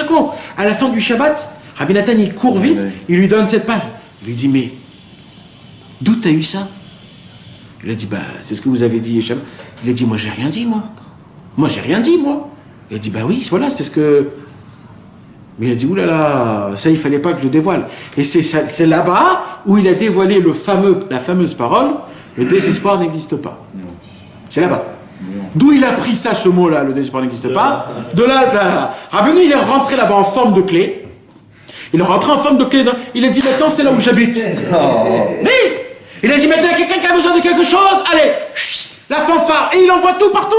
mot. À la fin du Shabbat, Rabbi Nathan, il court vite, il lui donne cette page. Il lui dit, mais d'où t'as eu ça? Il a dit, bah, c'est ce que vous avez dit, Shabbat. Il a dit, moi, j'ai rien dit, moi. Il a dit, bah oui, voilà, c'est ce que... Mais il a dit, oulala, ça il fallait pas que je le dévoile. Et c'est là-bas où il a dévoilé la fameuse parole, le désespoir n'existe pas. C'est là-bas. D'où il a pris ça, ce mot-là, le désespoir n'existe pas. De là. Rabbeinu, il est rentré là-bas en forme de clé. Il est rentré en forme de clé. Il a dit, maintenant c'est là où j'habite. Oui. Il a dit, maintenant quelqu'un qui a besoin de quelque chose, allez, la fanfare. Et il envoie tout partout.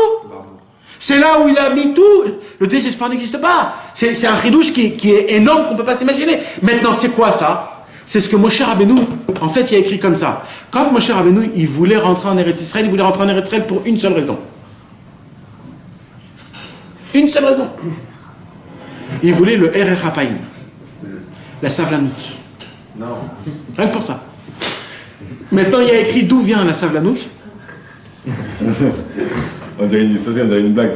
C'est là où il a mis tout. Le désespoir n'existe pas. C'est un chidouche qui est énorme qu'on ne peut pas s'imaginer. Maintenant, c'est quoi ça? C'est ce que Moshe Rabbeinu, en fait, il a écrit comme ça. Quand Moshe Rabbeinu, il voulait rentrer en Eretz Israël, il voulait rentrer en Eretz Israël pour une seule raison. Une seule raison. Il voulait le Erech HaPaim, la Savlanut. Non. Rien que pour ça. Maintenant, il y a écrit d'où vient la Savlanut. On dirait une histoire, on dirait une blague.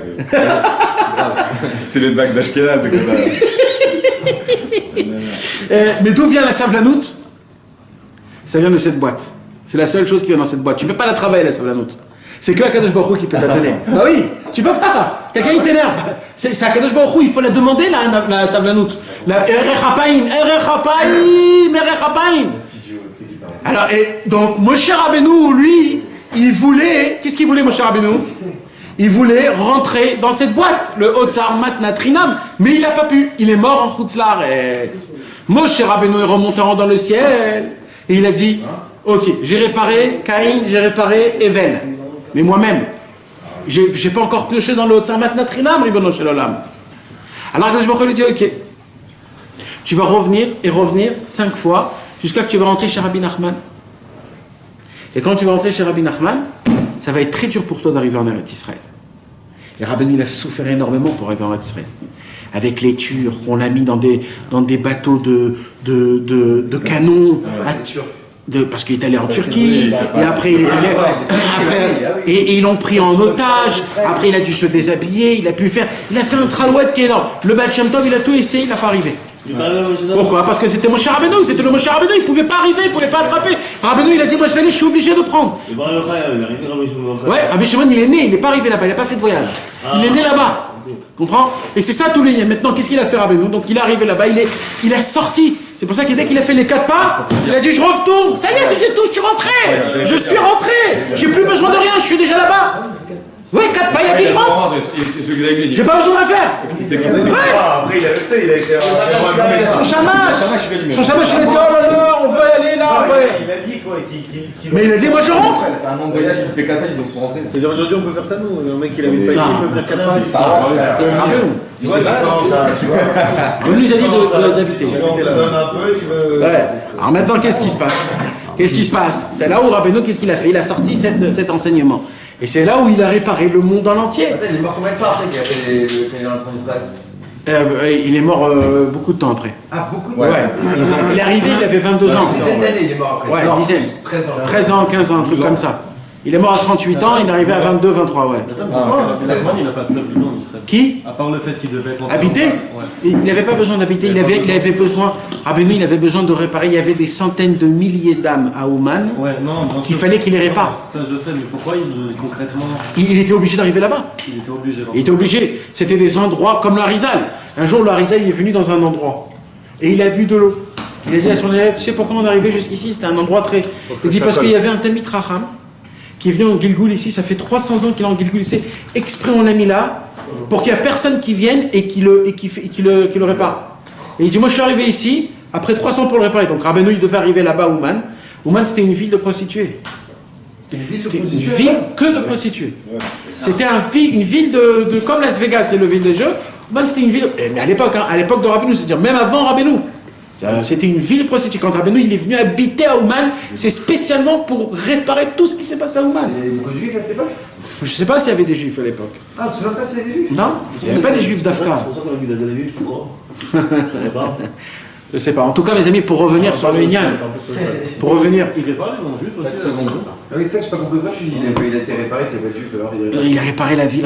C'est les blagues d'Ashkenaz, c'est comme ça. Mais d'où vient la Savlanut? Ça vient de cette boîte. C'est la seule chose qui vient dans cette boîte. Tu ne peux pas la travailler, la Savlanut. C'est que Akadosh Baruch Hu qui peut la donner. Bah oui, tu peux pas. Quelqu'un il t'énerve. C'est Akadosh Baruch Hu, il faut la demander, la Savlanut. La Erech HaPaim. Alors, et donc, Moshe Rabbeinu, lui, il voulait. Qu'est-ce qu'il voulait, Moshe Rabbeinu? Il voulait rentrer dans cette boîte, le Otsar Matna Trinam, mais il n'a pas pu. Il est mort en Chutz Laaretz. Moshe Rabbeinu est remonté dans le ciel et il a dit, ok, j'ai réparé Caïn, j'ai réparé Evel, mais moi-même, j'ai pas encore pioché dans le Otsar Matna Trinam, Ribono Shel Olam. Alors Akadosh Baruch Hu lui dit, ok, tu vas revenir et revenir 5 fois jusqu'à que tu vas rentrer chez Rabbi Nachman. Et quand tu vas rentrer chez Rabbi Nachman, ça va être très dur pour toi d'arriver en Eretz Israël. Et Rabbeinu, il a souffert énormément pour arriver en Eretz Israël. Avec les Turcs, on l'a mis dans des bateaux de canons. Parce qu'il est allé en Turquie, et après il est allé. Et ils l'ont pris en otage, après il a dû se déshabiller, il a fait un tralouette qui est énorme. Le Baal Shem Tov, il a tout essayé, il n'a pas arrivé. Pourquoi? Parce que c'était Moshe Rabbeinu, c'était le Moshe Rabbeinu, il ne pouvait pas arriver, il ne pouvait pas attraper. Rabbeinu, il a dit, moi je vais aller, je suis obligé de prendre. Ouais, Rabbi Shimon, il est né, il n'est pas arrivé là-bas, il n'a pas fait de voyage. Il est né là-bas. Comprends? Et c'est ça tous les liens. Maintenant, qu'est-ce qu'il a fait Rabbeinu? Donc il est arrivé là-bas, il a sorti. C'est pour ça que dès qu'il a fait les 4 pas, il a dit, je retourne. Ça y est, j'ai tout, je suis rentré. Je suis rentré. J'ai plus besoin de rien, je suis déjà là-bas. Oui, 4 pas, il a dit je rentre. J'ai pas besoin de faire. Après, il est resté, il a été. Son chamash, il a dit oh là là, on veut aller là, on veut aller. Il a dit quoi? Mais il a dit moi je rentre. Un nombre voyage, il fait 4 pas, ils vont se rentrer. C'est-à-dire aujourd'hui, on peut faire ça, nous. Le mec, il habite pas ici, il peut faire 4 pas. C'est un peu. Tu vois, tu commences à. Tu vois. On nous a dit d'habiter. On te donne un peu, tu veux. Ouais. Alors maintenant, qu'est-ce qui se passe? Qu'est-ce qui se passe? C'est là où Rabbeinu, qu'est-ce qu'il a fait? Il a sorti cet enseignement. Et c'est là où il a réparé le monde en entier. Il est mort combien de temps après qu'il a fait le Israël? Il est mort beaucoup de temps après. Ah, beaucoup de temps. Ouais. Il est arrivé, il avait 22 ans. Dizaine d'années, il est mort après. Ouais, dizaine. 13 ans, 15 ans, un truc comme ça. Il est mort à 38 ans, il est arrivé à 22, 23, ouais. Pourquoi il n'a pas de peuple en Israël? Qui? À part le fait qu'il devait être habiter. Il n'avait pas besoin d'habiter, il avait besoin, Rabbeinu, il avait besoin de réparer, il y avait des centaines de milliers d'âmes à Ouman qu'il fallait qu'il les répare. Ça je sais, mais pourquoi concrètement il était obligé d'arriver là-bas. Il était obligé. Il était obligé. C'était des endroits comme l'Arizal. Un jour, l'Arizal, il est venu dans un endroit et il a bu de l'eau. Il a dit à son élève, tu sais pourquoi on est arrivé jusqu'ici? C'était un endroit très... Il dit parce qu'il y avait un Talmid Racham qui est venu en Gilgoul ici, ça fait 300 ans qu'il est en Gilgoul ici, exprès on l'a mis là, pour qu'il n'y ait personne qui vienne et qui le répare. Et il dit, moi je suis arrivé ici, après 300 pour le réparer, donc Rabbeinu il devait arriver là-bas à Ouman. Ouman c'était une ville de prostituées. C'était une ville que de prostituées. C'était une ville de comme Las Vegas, c'est le ville des jeux. Ouman c'était une ville, mais à l'époque de Rabbeinu, c'est-à-dire même avant Rabbeinu. C'était une ville prostituée. Quand Rabbeinu il est venu habiter à Ouman, c'est spécialement pour réparer tout ce qui s'est passé à Ouman. Il y avait beaucoup de juifs à cette époque? Je ne sais pas s'il y avait des juifs à l'époque. Ah, tu ne sais pas s'il y avait des juifs? Non, il n'y avait pas des juifs d'Afka. C'est pour ça qu'on a vu la Tel-Aviv, tu crois? Je sais pas. Je sais pas. En tout cas, mes amis, pour revenir sur le Inyan, pour revenir. Il répare les non-juifs aussi. Ah oui, c'est ça que je n'ai pas compris. Il a été réparé, c'est pas juif alors. Il a réparé la ville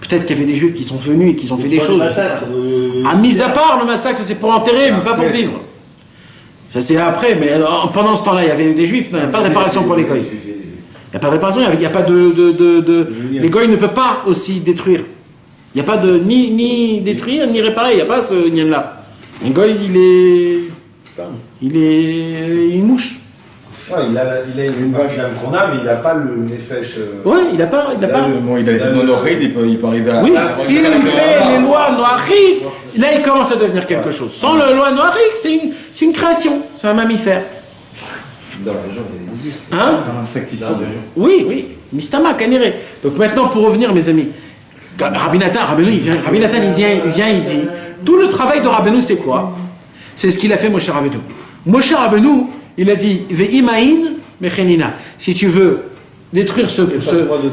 peut-être qu'il y avait des juifs qui sont venus et qui ont fait des choses. À mis à part le massacre, ça c'est pour enterrer, mais pas pour vivre. Ça c'est après, mais pendant ce temps-là, il y avait des juifs, il n'y a pas de réparation pour les goïs. Il n'y a pas de réparation, il n'y a pas de... Les goïs ne peuvent pas aussi détruire. Il n'y a pas de ni détruire, ni réparer, il n'y a pas ce lien-là. Un goy, il est une mouche. Ouais, il a une vache qu'on a, mais il n'a pas le nefesh. Ouais, il n'a pas. Bon, il a les monochid, il peut arriver à. Oui, s'il fait les lois noachiques, là il commence à devenir quelque chose. Sans les lois noachiques, c'est une création, c'est un mammifère. Dans la région, il y a des bouddhistes. Hein? Un insecticide. Oui, Mistama, Kanere. Donc maintenant, pour revenir, mes amis, Rabbi Nathan, il dit, tout le travail de Rabbeinu, c'est quoi? C'est ce qu'il a fait Moshe Rabbeinu. Moshe Rabbeinu, il a dit, Ve'imaïn mechenina. Si tu veux détruire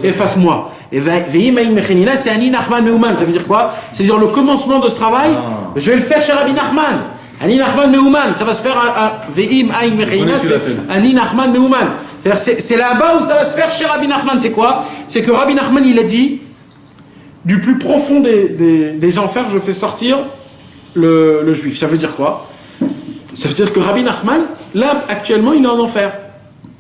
efface-moi. Et Ve'imaïn mechenina, c'est Ani Nachman Meuman. Ça veut dire quoi? C'est-à-dire le commencement de ce travail, je vais le faire chez Rabbi Nachman. Ani Nachman Meuman, ça va se faire à Ve'imaïn mechenina, c'est Ani Nachman Meuman. C'est-à-dire, c'est là-bas où ça va se faire chez Rabbi Nachman. C'est quoi? C'est que Rabbi Nachman, il a dit, du plus profond des enfers, je fais sortir le juif. Ça veut dire quoi? Ça veut dire que Rabbi Nachman, là, actuellement, il est en enfer.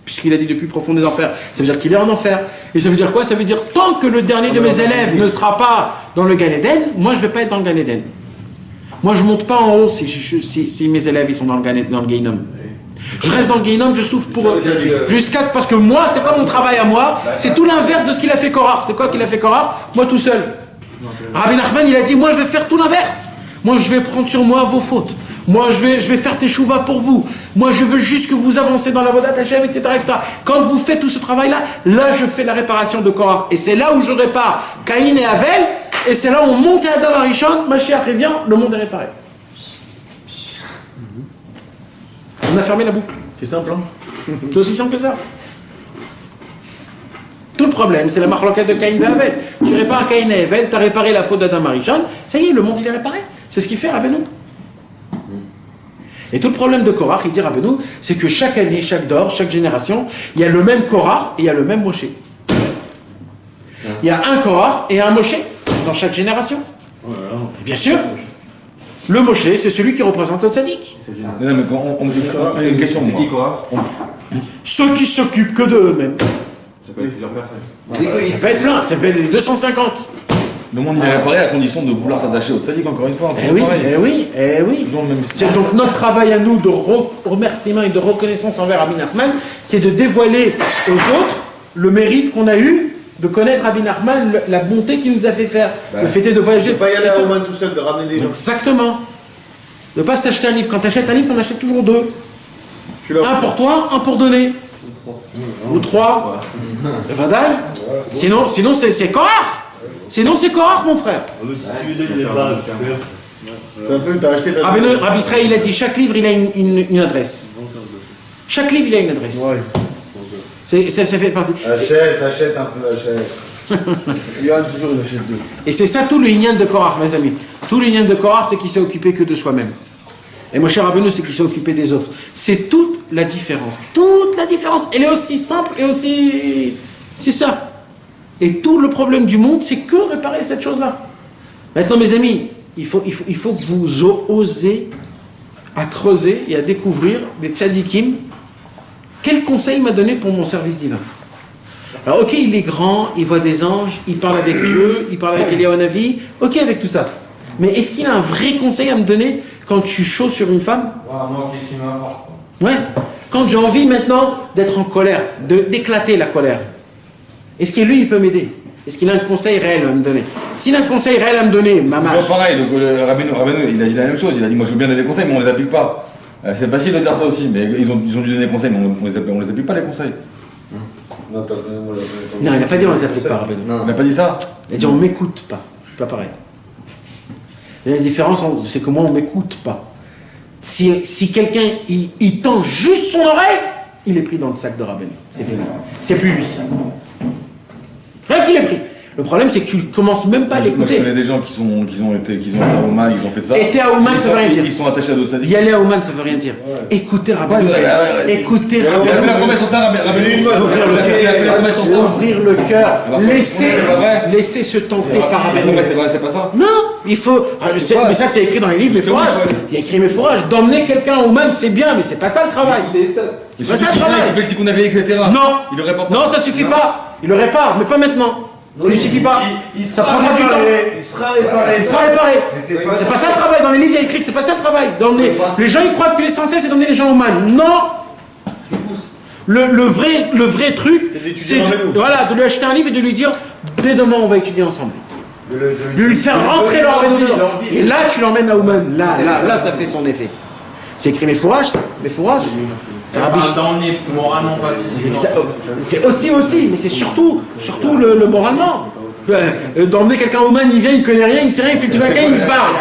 Puisqu'il a dit du plus profond des enfers. Ça veut dire qu'il est en enfer. Et ça veut dire quoi? Ça veut dire, tant que le dernier de mes élèves ne sera pas dans le Gan Eden, moi, je ne vais pas être dans le Gan Eden. Moi, je ne monte pas en haut si mes élèves ils sont dans le Gainom. Je reste dans le Gainom, je souffre pour eux. Parce que moi, c'est quoi mon travail à moi? C'est tout l'inverse de ce qu'il a fait Korach. C'est quoi qu'il a fait Korach? Moi tout seul. Rabbi Nachman, il a dit, moi je vais faire tout l'inverse. Moi je vais prendre sur moi vos fautes. Moi je vais faire teshuva pour vous. Moi je veux juste que vous avancez dans la Vodat Hashem, etc., etc. Quand vous faites tout ce travail-là, là je fais la réparation de Korach. Et c'est là où je répare Caïn et Avel. Et c'est là où on monte à Adam Arishon, Mashiach revient, le monde est réparé. On a fermé la boucle. C'est simple, hein? C'est aussi simple que ça. Tout le problème, c'est la marloquette de Caïn et Avel. Tu répares Caïn et Avel, tu as réparé la faute d'Adam Arishon, ça y est, le monde il est réparé. C'est ce qu'il fait Rabbeinu. Et tout le problème de Korach, il dit Rabbeinu, c'est que chaque année, chaque dor, chaque génération, il y a le même Korach et il y a le même Moshe. Il y a un Korach et un Moshe dans chaque génération. Et bien sûr, le Moshe, c'est celui qui représente le tzaddik. Non, mais c'est une question. C'est qui quoi? Ceux qui s'occupent que d'eux-mêmes. Ça peut être plusieurs personnes. Ça peut être plein, ça peut être 250. Le monde il est réparé à condition de vouloir s'attacher au tzaddik encore une fois. Eh oui. C'est donc notre travail à nous de remerciement et de reconnaissance envers Rabbi Nachman, c'est de dévoiler aux autres le mérite qu'on a eu de connaître Rabbi Nachman, la bonté qu'il nous a fait faire. Le fait est de voyager. De ne pas y aller à Oman tout seul, de ramener des gens. Exactement. De ne pas s'acheter un livre. Quand tu achètes un livre, tu en achètes toujours deux. Un pour toi, un pour donner. Ou trois. Vadaï. Sinon c'est Korach. Sinon c'est Korach, mon frère. Rabbi Israël, il a dit, chaque livre, il a une adresse. Chaque livre, il a une adresse. Ça fait partie. Achète un peu, achète. Il y en a toujours une achète deux. Et c'est ça tout le Inyan de Korach, mes amis. Tout le Inyan de Korach, c'est qu'il s'est occupé que de soi-même. Et Moshe Rabbeinu, c'est qu'il s'est occupé des autres. C'est toute la différence. Toute la différence. Elle est aussi simple et aussi... C'est ça. Et tout le problème du monde, c'est que réparer cette chose-là. Maintenant, mes amis, il faut que vous osez à creuser et à découvrir des tzadikim. Quel conseil il m'a donné pour mon service divin? Alors, ok, il est grand, il voit des anges, il parle avec Dieu, il parle avec Eliyahu Hanavi, ok avec tout ça. Mais est-ce qu'il a un vrai conseil à me donner quand je suis chaud sur une femme? Moi, qu'est-ce qui m'importe? Ouais. Quand j'ai envie maintenant d'être en colère, d'éclater la colère. Est-ce que lui, il peut m'aider? Est-ce qu'il a un conseil réel à me donner? S'il a un conseil réel à me donner, maman. C'est pareil, donc Rabbeinu, il a dit la même chose. Il a dit, moi je veux bien donner des conseils, mais on ne les applique pas. C'est facile de dire ça aussi, mais ils ont dû donner des conseils, mais on ne les applique pas les conseils. Non, il n'a pas dit on les applique pas, Rabbeinu. On n'a pas dit ça. Il a dit on m'écoute pas. C'est pas pareil. Et la différence, c'est que moi on m'écoute pas. Si quelqu'un il tend juste son oreille, il est pris dans le sac de Rabbeinu. C'est fini. C'est plus lui. Rien qu'il est pris. Le problème, c'est que tu ne commences même pas à l'écouter. Moi, je connais des gens qui ont été à Oman, ils ont fait ça. Été à Oman, ça veut rien dire. Ils sont attachés à d'autres sadiques. Y aller à Oman, ça veut rien dire. Écoutez Rabbeinu. Écoutez Rabbeinu. Il a fait la promesse sur ça, Rabbeinu. Ouvrir le cœur. Laisser se tenter par Rabbeinu. C'est pas ça. Non, il faut. Mais ça, c'est écrit dans les livres, mes forages. Il y a écrit mes forages. D'emmener quelqu'un à Oman, c'est bien, mais c'est pas ça le travail. C'est pas ça le travail. Il fait le tikkun, etc. Non, ça suffit pas. Il le répare, mais pas maintenant. Ça lui suffit pas. Ça prendra du temps. Il sera réparé. Il sera réparé. C'est pas ça le travail. Dans les livres, il y a écrit que c'est pas ça le travail. Les gens, ils croient que l'essentiel, c'est d'emmener les gens au man. Non. Le vrai truc, c'est de lui acheter un livre et de lui dire dès demain, on va étudier ensemble. De lui faire rentrer le Rabbeinu dedans. Et là, tu l'emmènes à Ouman. Là, ça fait son effet. C'est écrit mes fourrages, ça. Mes fourrages. C'est d'emmener moralement, pas physiquement. C'est aussi, mais c'est surtout le moralement. D'emmener quelqu'un au man, il vient, il connaît rien, il sait rien, il fait tout quelqu'un, il se barre.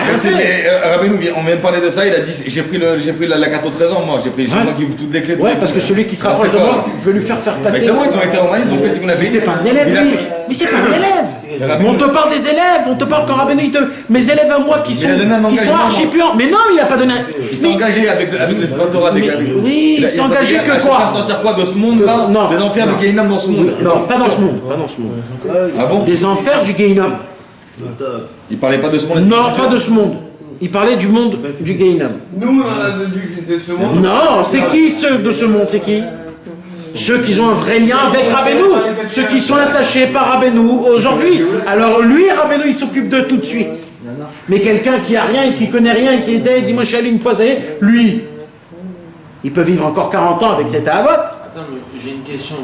Rabbeinu, on vient de parler de ça, il a dit j'ai pris la carte au trésor, moi, j'ai moi qui ouvre toutes les clés. Ouais, parce que celui qui se rapproche de moi, je vais lui faire passer. Mais c'est bon, ils ont été au man, ils ont fait ce qu'on avait. Mais c'est pas un élève, lui. Mais c'est pas un élève. On te parle des élèves, on te parle quand Rabbeinu, mes élèves à moi qui sont archi puants. Mais non, il a pas donné. Il s'est engagé avec le Svatora, avec lui. Oui, il s'est engagé que quoi? Sortir quoi de ce monde-là? Des enfers de Gainam dans ce monde? Non, pas dans ce monde. Ah bon? Des enfers du Gainam. Il parlait pas de ce monde? Non, pas de ce monde. Il parlait du monde du Gainam. Nous, on a déduit que c'était ce monde. Non, c'est qui ceux de ce monde? C'est qui? Ceux qui ont un vrai lien avec Rabbeinu, ceux qui sont attachés par Rabbeinu aujourd'hui. Alors lui, Rabbeinu, il s'occupe d'eux tout de suite. Mais quelqu'un qui a rien, qui connaît rien, qui était, dit moi je suis allé une fois, ça y est, lui, il peut vivre encore 40 ans avec cet avot. Attends, mais j'ai une question.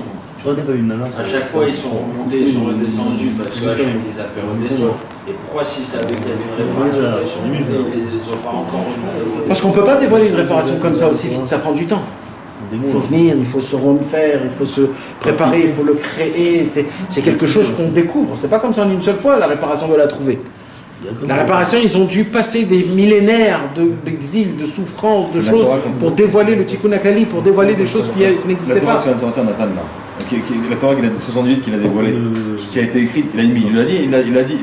À chaque fois, ils sont remontés, ils sont redescendus parce que Hachem les a fait redescendre. Et pourquoi s'ils savaient qu'il y avait une réparation, ils sont remontés, ils les ont pas encore remontés? Parce qu'on ne peut pas dévoiler une réparation comme ça aussi vite, ça prend du temps. Il faut venir, il faut se refaire, il faut se préparer, il faut le créer. C'est quelque chose qu'on découvre. C'est pas comme ça en une seule fois la réparation de la trouver. La réparation, ils ont dû passer des millénaires d'exil, de souffrance, de choses pour dévoiler le Tikkun HaKlali, pour dévoiler des choses qui n'existaient pas. Tu viens de sortir Nathan là. La Torah 78 qu'il a dévoilé, qui a été écrite, il a dit,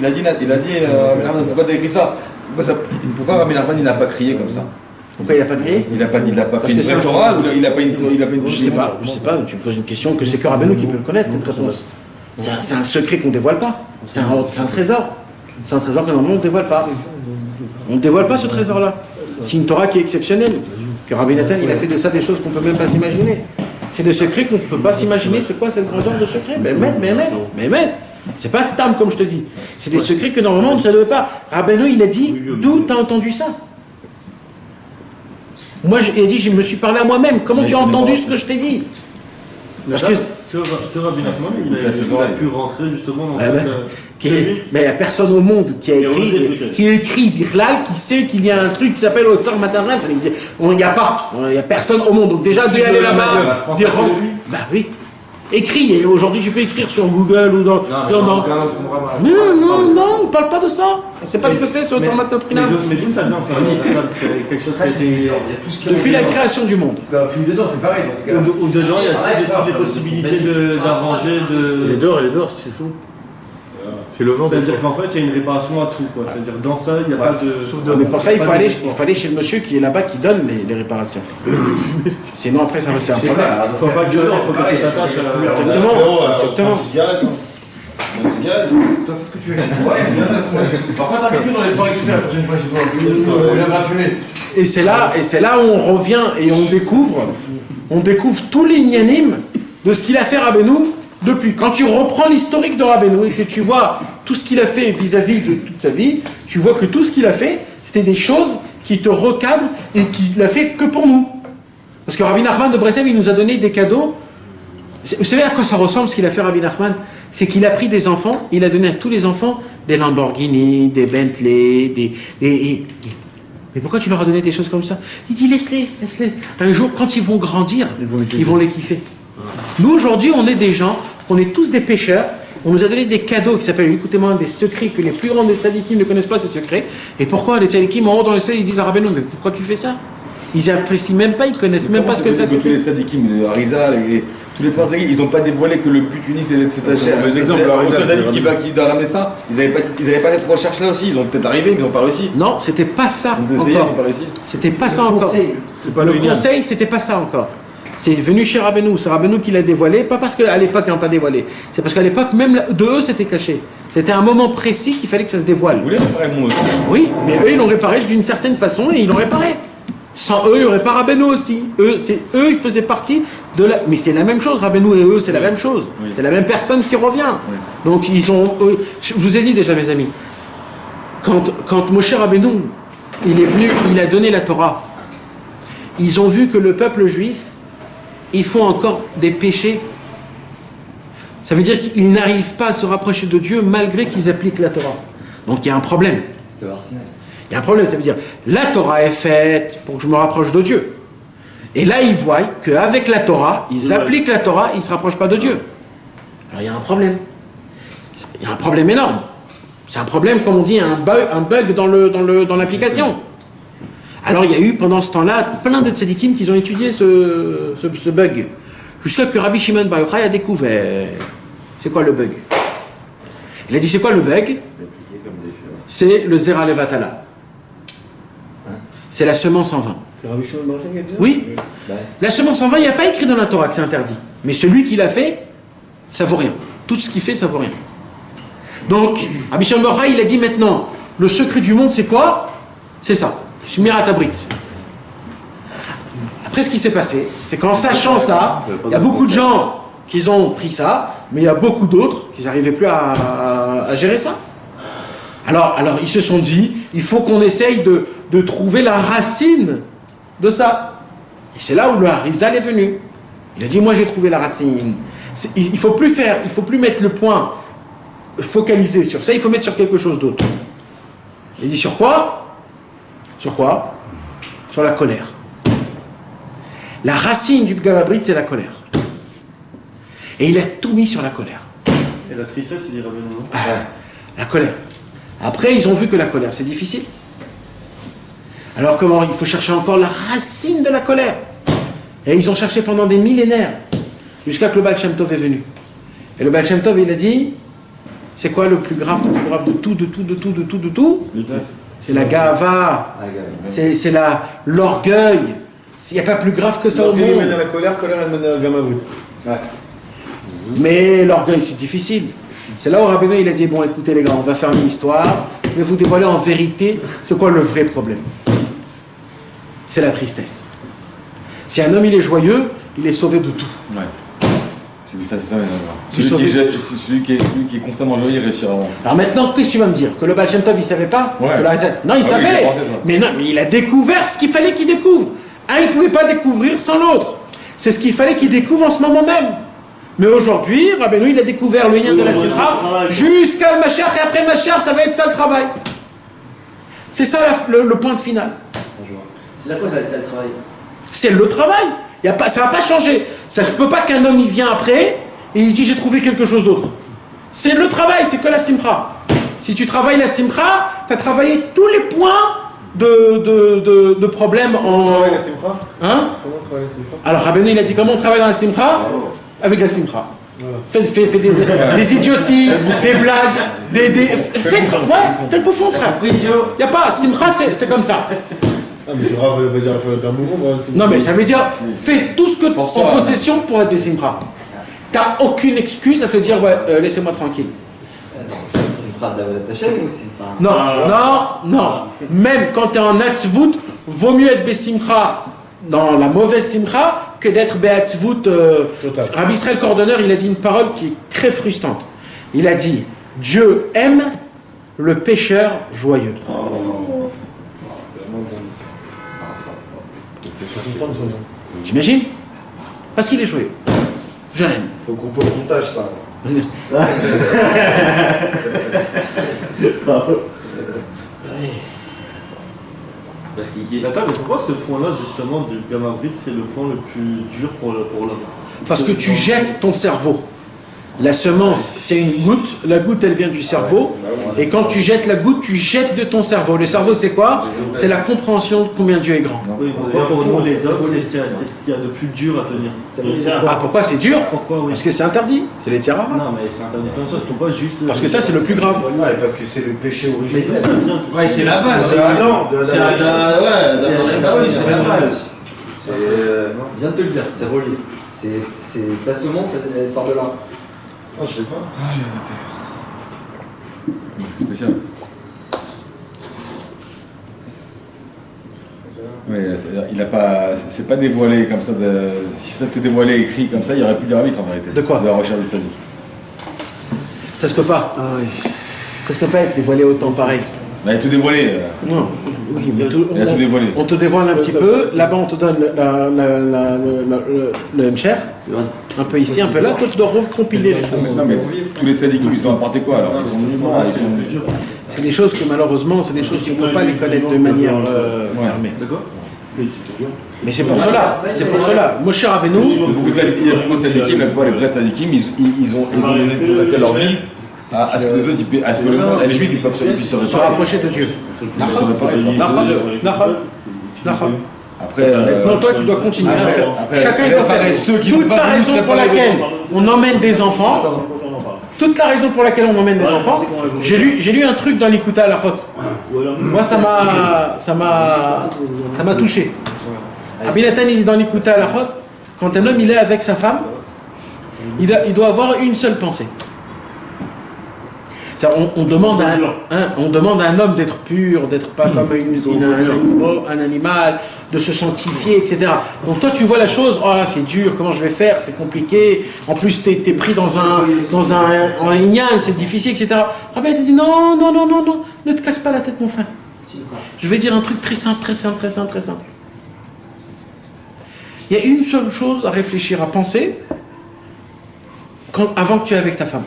pourquoi t'as écrit ça? Pourquoi Rabbi Nachman il n'a pas crié comme ça? Pourquoi il n'a pas crié? Il n'a pas fait une vraie Torah ou il n'a pas une Je sais pas, tu me poses une question que c'est que Rabbeinu qui peut le connaître, cette réponse. C'est un secret qu'on ne dévoile pas. C'est un trésor. C'est un trésor que normalement on ne dévoile pas. On ne dévoile pas ce trésor-là. C'est une Torah qui est exceptionnelle. Que Rabbi Nathan, il a fait de ça des choses qu'on ne peut même pas s'imaginer. C'est des secrets qu'on ne peut pas s'imaginer. C'est quoi cette grandeur de secret? Mais c'est pas stam comme je te dis. C'est des secrets que normalement on ne savait pas. Rabbeinu, il a dit, d'où tu as entendu ça? Moi, il a dit, je me suis parlé à moi-même. Comment tu as entendu ce que je t'ai dit? Parce que Rabbi Nachman, il a pu rentrer justement dans cette... Mais il n'y a personne au monde qui a écrit Bichlal, qui sait qu'il y a un truc qui s'appelle Otsar Mataran. Il n'y a pas. Il n'y a personne au monde. Donc déjà, d'y aller là-bas, bah oui. Écris, et aujourd'hui tu peux écrire sur Google ou dans... Non, on ne parle pas de ça. On ne sait pas ce que c'est, ce Otsar Mataran. Mais d'où ça vient, c'est quelque chose qui a été... Depuis la création du monde. Dedans, c'est pareil. Ou dedans, il y a toutes les possibilités d'arranger, Les dehors, c'est tout. C'est le vent. C'est-à-dire qu'en fait, il y a une réparation à tout. C'est-à-dire dans ça, il n'y a pas de... Mais pour ça, il faut aller chez le monsieur qui est là-bas qui donne les réparations. Sinon, après, ça va c'est un problème. Il ne faut pas que tu t'attaches à la... Exactement. Toi, qu'est-ce que tu veux? Par contre, t'as vécu dans les soirées que tu fais la prochaine fois chez toi. On viendra fumer. Et c'est là où on revient et on découvre tous les ignanim de ce qu'il a fait Rabbeinu depuis. Quand tu reprends l'historique de Rabbeinu et que tu vois tout ce qu'il a fait vis-à-vis de toute sa vie, tu vois que tout ce qu'il a fait, c'était des choses qui te recadrent et qu'il a fait que pour nous. Parce que Rabbi Nachman de Breslev, il nous a donné des cadeaux. Vous savez à quoi ça ressemble ce qu'il a fait Rabbi Nachman? C'est qu'il a pris des enfants, il a donné à tous les enfants des Lamborghini, des Bentley, mais pourquoi tu leur as donné des choses comme ça? Il dit laisse-les. Un jour, quand ils vont grandir, ils vont les kiffer. Nous, aujourd'hui, on est des gens, on est tous des pêcheurs, on nous a donné des cadeaux qui s'appellent, écoutez-moi, des secrets que les plus grands des tzadikim ne connaissent pas, ces secrets. Et pourquoi les tzadikim en haut dans le ciel, ils disent à Rabbeinu, mais pourquoi tu fais ça? Ils apprécient même pas, ils connaissent même pas ce que c'est. Tous les tzadikim, les Harizal et tous les princes, ils n'ont pas dévoilé que le but unique c'est d'acheter. Par exemple, le tzadikim qui dans la Messa, ils n'avaient pas cette recherche-là aussi, ils ont peut-être arrivé, mais ils n'ont pas réussi. Non, c'était pas ça encore. C'était pas ça encore. Le conseil, c'était pas ça encore. C'est venu chez Rabbeinu, c'est Rabbeinu qui l'a dévoilé, pas parce qu'à l'époque ils n'ont pas dévoilé, c'est parce qu'à l'époque même de eux c'était caché. C'était un moment précis qu'il fallait que ça se dévoile. Vous voulez réparer le monde aussi? Oui, mais eux ils l'ont réparé d'une certaine façon et ils l'ont réparé. Sans eux, il n'y aurait pas Rabbeinu aussi. Eux, ils faisaient partie Mais c'est la même chose, Rabbeinu et eux, c'est la même chose. Oui. C'est la même personne qui revient. Oui. Donc ils ont... Je vous ai dit déjà, mes amis, quand Moshe Rabbeinu, il est venu, il a donné la Torah, ils ont vu que le peuple juif, ils font encore des péchés. Ça veut dire qu'ils n'arrivent pas à se rapprocher de Dieu malgré qu'ils appliquent la Torah. Donc il y a un problème. Il y a un problème, ça veut dire, la Torah est faite pour que je me rapproche de Dieu. Et là, ils voient qu'avec la Torah, ils appliquent la Torah, ils ne se rapprochent pas de Dieu. Alors il y a un problème. Il y a un problème énorme. C'est un problème, comme on dit, un bug dans l'application. Alors il y a eu pendant ce temps-là plein de tzadikim qui ont étudié ce bug. Jusqu'à que Rabbi Shimon Bar Yochai a découvert. C'est quoi le bug? Il a dit, c'est quoi le bug? C'est le Zera Levatala. C'est la semence en vain. C'est Rabbi Shimon Bar Yochai qui a dit ça? Oui. La semence en vain, il n'y a pas écrit dans la Torah que c'est interdit. Mais celui qui l'a fait, ça vaut rien. Tout ce qu'il fait, ça vaut rien. Donc, Rabbi Shimon Bar Yochai, il a dit maintenant, le secret du monde, c'est quoi? C'est ça. Shmirat Abrit. Après, ce qui s'est passé, c'est qu'en sachant ça, il y a beaucoup de gens qui ont pris ça, mais il y a beaucoup d'autres qui n'arrivaient plus à gérer ça. Alors, ils se sont dit, il faut qu'on essaye de trouver la racine de ça. Et c'est là où le Harizal est venu. Il a dit, moi j'ai trouvé la racine. Il ne faut plus mettre le point focalisé sur ça, il faut mettre sur quelque chose d'autre. Il dit, sur quoi? Sur quoi? Sur la colère. La racine du Gamabrit, c'est la colère. Et il a tout mis sur la colère. Et la tristesse, il ira bien, non? La colère. Après, ils ont vu que la colère, c'est difficile. Alors comment? Il faut chercher encore la racine de la colère. Et ils ont cherché pendant des millénaires, jusqu'à que le Baal Shem Tov est venu. Et le Baal Shem Tov, il a dit, c'est quoi le plus grave de tout? C'est la gava. C'est l'orgueil. Il n'y a pas plus grave que ça au monde. L'orgueil mène à la colère elle mène à la Gamabrit. Ouais. Mais l'orgueil, c'est difficile. C'est là où Rabbeinu, il a dit, bon, écoutez les gars, on va fermer l'histoire, je vais vous dévoiler en vérité c'est quoi le vrai problème. C'est la tristesse. Si un homme, il est joyeux, il est sauvé de tout. Ouais. C'est ça, celui qui est constamment joyeux, il réussira avant. Alors maintenant, qu'est-ce que tu vas me dire? Que le Baal Shem Tov, il savait pas? Ouais. Non, il savait. Mais non, mais il a découvert ce qu'il fallait qu'il découvre. Il ne pouvait pas découvrir sans l'autre. C'est ce qu'il fallait qu'il découvre en ce moment même. Mais aujourd'hui, Rabbeinu, il a découvert le lien de la Simcha jusqu'à le Mashiach, et après le Mashiach, ça va être ça le travail. C'est ça le point de finale. C'est là quoi ça va être ça le travail? C'est le travail. Ça ne va pas changer. Ça ne peut pas qu'un homme il vient après et il dit j'ai trouvé quelque chose d'autre. C'est le travail, c'est que la Simcha. Si tu travailles la Simcha, tu as travaillé tous les points de problèmes en... Comment travaille la Simcha? Hein? Comment travaille la Simcha? Alors Rabbeinu, il a dit comment on travaille dans la Simcha? Avec la Simcha. Fais des idioties, des blagues, fais le bouffon, frère. Il n'y a pas, Simcha, c'est comme ça. Ah, mais c'est grave, il faut être un mouvement. Non, mais ça veut dire, fais tout ce que tu es en possession pour être des Simcha. Tu n'as aucune excuse à te dire, laissez-moi tranquille. Simcha d'Hachem ou Simcha? Non. Même quand tu es en Atzvut, vaut mieux être Besimcha dans la mauvaise Simcha que d'être Beatzvut. Rabbi Israël Cordonneur, il a dit une parole qui est très frustrante. Il a dit, Dieu aime le pécheur joyeux. T'imagines? Parce qu'il est joyeux. Je l'aime. Faut couper au montage ça. Attends, mais pourquoi ce point-là, justement, du Gamabrit, c'est le point le plus dur pour l'homme? Parce que tu jettes ton cerveau. La semence, c'est une goutte. La goutte, elle vient du cerveau. Et quand tu jettes la goutte, tu jettes de ton cerveau. Le cerveau, c'est quoi? C'est la compréhension de combien Dieu est grand. Oui, pour nous, les hommes, c'est ce qu'il y a de plus dur à tenir. Pourquoi c'est dur? Pourquoi, oui. Parce que c'est interdit. C'est les tiaras. Non, mais c'est interdit plein de choses. Pourquoi juste... Parce que ça, c'est le plus grave. Ouais, parce que c'est le péché originel. Mais tout ça vient... Ouais, c'est la base. C'est Adam. C'est la base. Viens de te le dire, c'est relié. C'est ta semence, elle part de là. Ah, je sais pas. C'est spécial. Mais il n'a pas. C'est pas dévoilé comme ça. Si ça t'était dévoilé écrit comme ça, il y aurait plus d'arbitre en vérité. De quoi? De la recherche du tzaddik. Ça se peut pas. Ça se peut pas être dévoilé autant pareil. Il a tout dévoilé. Non. Oui, mais il a tout dévoilé. On te dévoile un petit peu. Là-bas, on te donne le M-Cher. Un peu ici, un peu là. Toi, tu dois recompiler les choses. Non, mais tous les tzaddikim, ils ont apporté quoi alors? Ils sont musulmans, ils sont. C'est des choses que malheureusement, c'est des choses qu'on ne peut pas les connaître de manière fermée. D'accord. Mais c'est pour cela. C'est pour cela. Moshe Rabbeinu. Il y a beaucoup de tzaddikim, la plupart des vrais tzaddikim, ils ont consacré leur vie à ce que les autres, à ce que le monde, les juifs, ils puissent se rapprocher de Dieu. Après, maintenant, toi, tu dois continuer à faire. Chacun doit faire. Toute la raison pour laquelle on emmène des enfants. Toute la raison pour laquelle on emmène des enfants. J'ai lu un truc dans l'Ikuta à la Chot. Moi, ça m'a touché. Rabbi Nathan, il dit dans l'Ikuta à la Chot, quand un homme il est avec sa femme, il doit avoir une seule pensée. On demande à un homme d'être pur, d'être pas comme un animal, de se sanctifier, etc. Donc toi tu vois la chose, oh là c'est dur, comment je vais faire, c'est compliqué, en plus t'es pris dans un ignan, c'est difficile, etc. Rabbi te dit non, ne te casse pas la tête mon frère. Je vais dire un truc très simple. Il y a une seule chose à réfléchir, à penser, avant que tu es avec ta femme.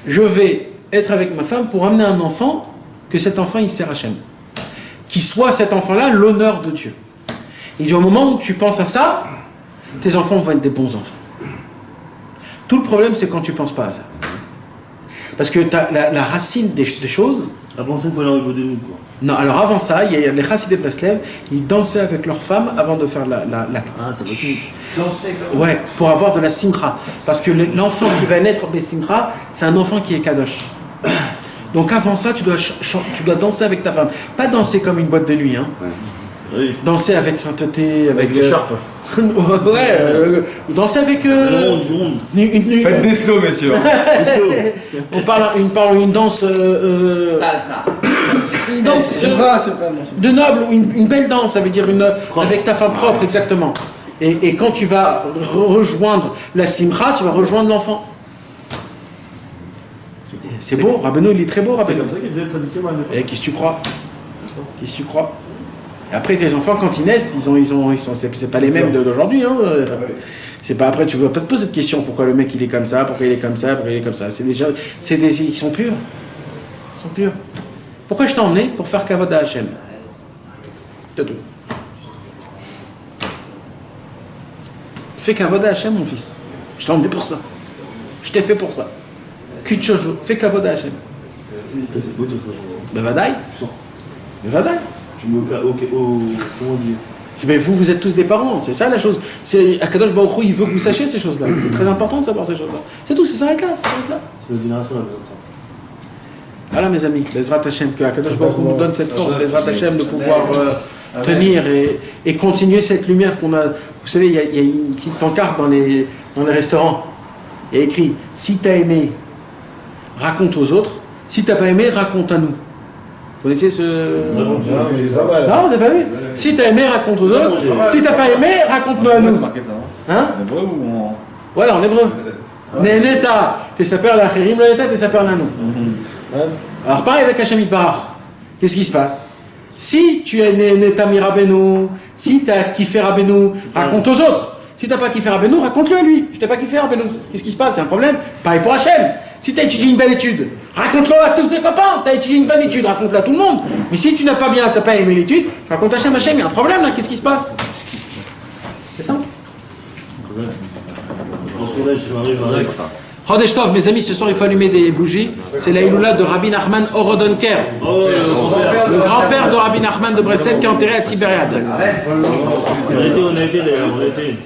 Je vais être avec ma femme pour amener un enfant, que cet enfant il sert Hachem. Qu'il soit cet enfant-là l'honneur de Dieu. Et du moment où tu penses à ça, tes enfants vont être des bons enfants. Tout le problème c'est quand tu ne penses pas à ça. Parce que la racine des choses... Avant ça, il faut aller au niveau des nous, quoi. Non, alors avant ça, il y a les Chassidés de Breslev, ils dansaient avec leurs femmes avant de faire l'acte. Ah, ça va être. Ouais, pour avoir de la simcha. Parce que l'enfant qui va naître simcha, c'est un enfant qui est kadosh. Donc avant ça, tu dois danser avec ta femme. Pas danser comme une boîte de nuit, hein. Oui. Danser avec sainteté, avec l'écharpe. Danser avec faites des slow, messieurs. on parle une danse Salsa. une danse de noble, ou une belle danse, ça veut dire avec ta femme propre, exactement. Et quand tu vas rejoindre la simcha, tu vas rejoindre l'enfant. C'est beau, Rabbeinu, il est très beau, Rabbeinu. C'est comme ça qu'il faisait le tzadikim à l'époque. Et qu'est-ce que tu crois? Et après, tes enfants, quand ils naissent, c'est pas les mêmes d'aujourd'hui. Hein. C'est pas après, tu vas pas te poser cette question, pourquoi le mec il est comme ça, pourquoi il est comme ça, pourquoi il est comme ça. Ils sont purs. Ils sont purs. Pourquoi je t'ai emmené? Pour faire kavod à Hachem. C'est tout. Fais kavod à Hachem, mon fils. Je t'ai emmené pour ça. Je t'ai fait pour ça. Qu'une chose, fais kavod à Hachem. Ben vadaï. Ben vadaï. Tu me comment dire? Ben vous êtes tous des parents, c'est ça la chose. Akadosh Baruch Hu, il veut que vous sachiez ces choses-là. C'est très important de savoir ces choses-là. C'est tout, ça s'arrête là. C'est la génération la besoin de ça. Voilà mes amis, Bezrat Hashem, que Akadosh Baruch Hu nous donne cette force, Bezrat Hashem, de pouvoir tenir et continuer cette lumière qu'on a. Vous savez, il y a une petite pancarte dans les restaurants. Il y a écrit, si tu as aimé, raconte aux autres. Si tu n'as pas aimé, raconte à nous. Vous connaissez ce... Non, vous n'avez pas vu. Si tu as aimé, raconte aux autres. Si tu n'as pas aimé, raconte-nous à nous. C'est marqué ça, non? Hein? En hébreu ou en... Voilà, en hébreu. Neneta, t'es saper la chérim, neneta, t'es saper la nous. Alors pareil avec Hachem Yitbarach. Qu'est-ce qui se passe? Si tu es Neta mi Rabbeinu, si tu as kiffé Rabbeinu, raconte aux autres. Si tu n'as pas kiffé Rabbeinu, raconte-le à lui. Je t'ai pas kiffé Rabbeinu. Qu'est-ce qui se passe? C'est un problème. Pareil pour Hachem. Si tu as étudié une belle étude, raconte-le à tous tes copains. Tu as étudié une bonne étude, raconte-le à tout le monde. Mais si tu n'as pas bien, tu n'as pas aimé l'étude, raconte Hachem, il y a un problème là. Qu'est-ce qui se passe? C'est simple. Chodesh Tov, mes amis, ce soir il faut allumer des bougies. C'est la Iloula de Rabbi Nachman Orodonker, le grand-père de Rabbi Nachman de Breslev qui est enterré à Tibériade. On a été d'ailleurs, on a été.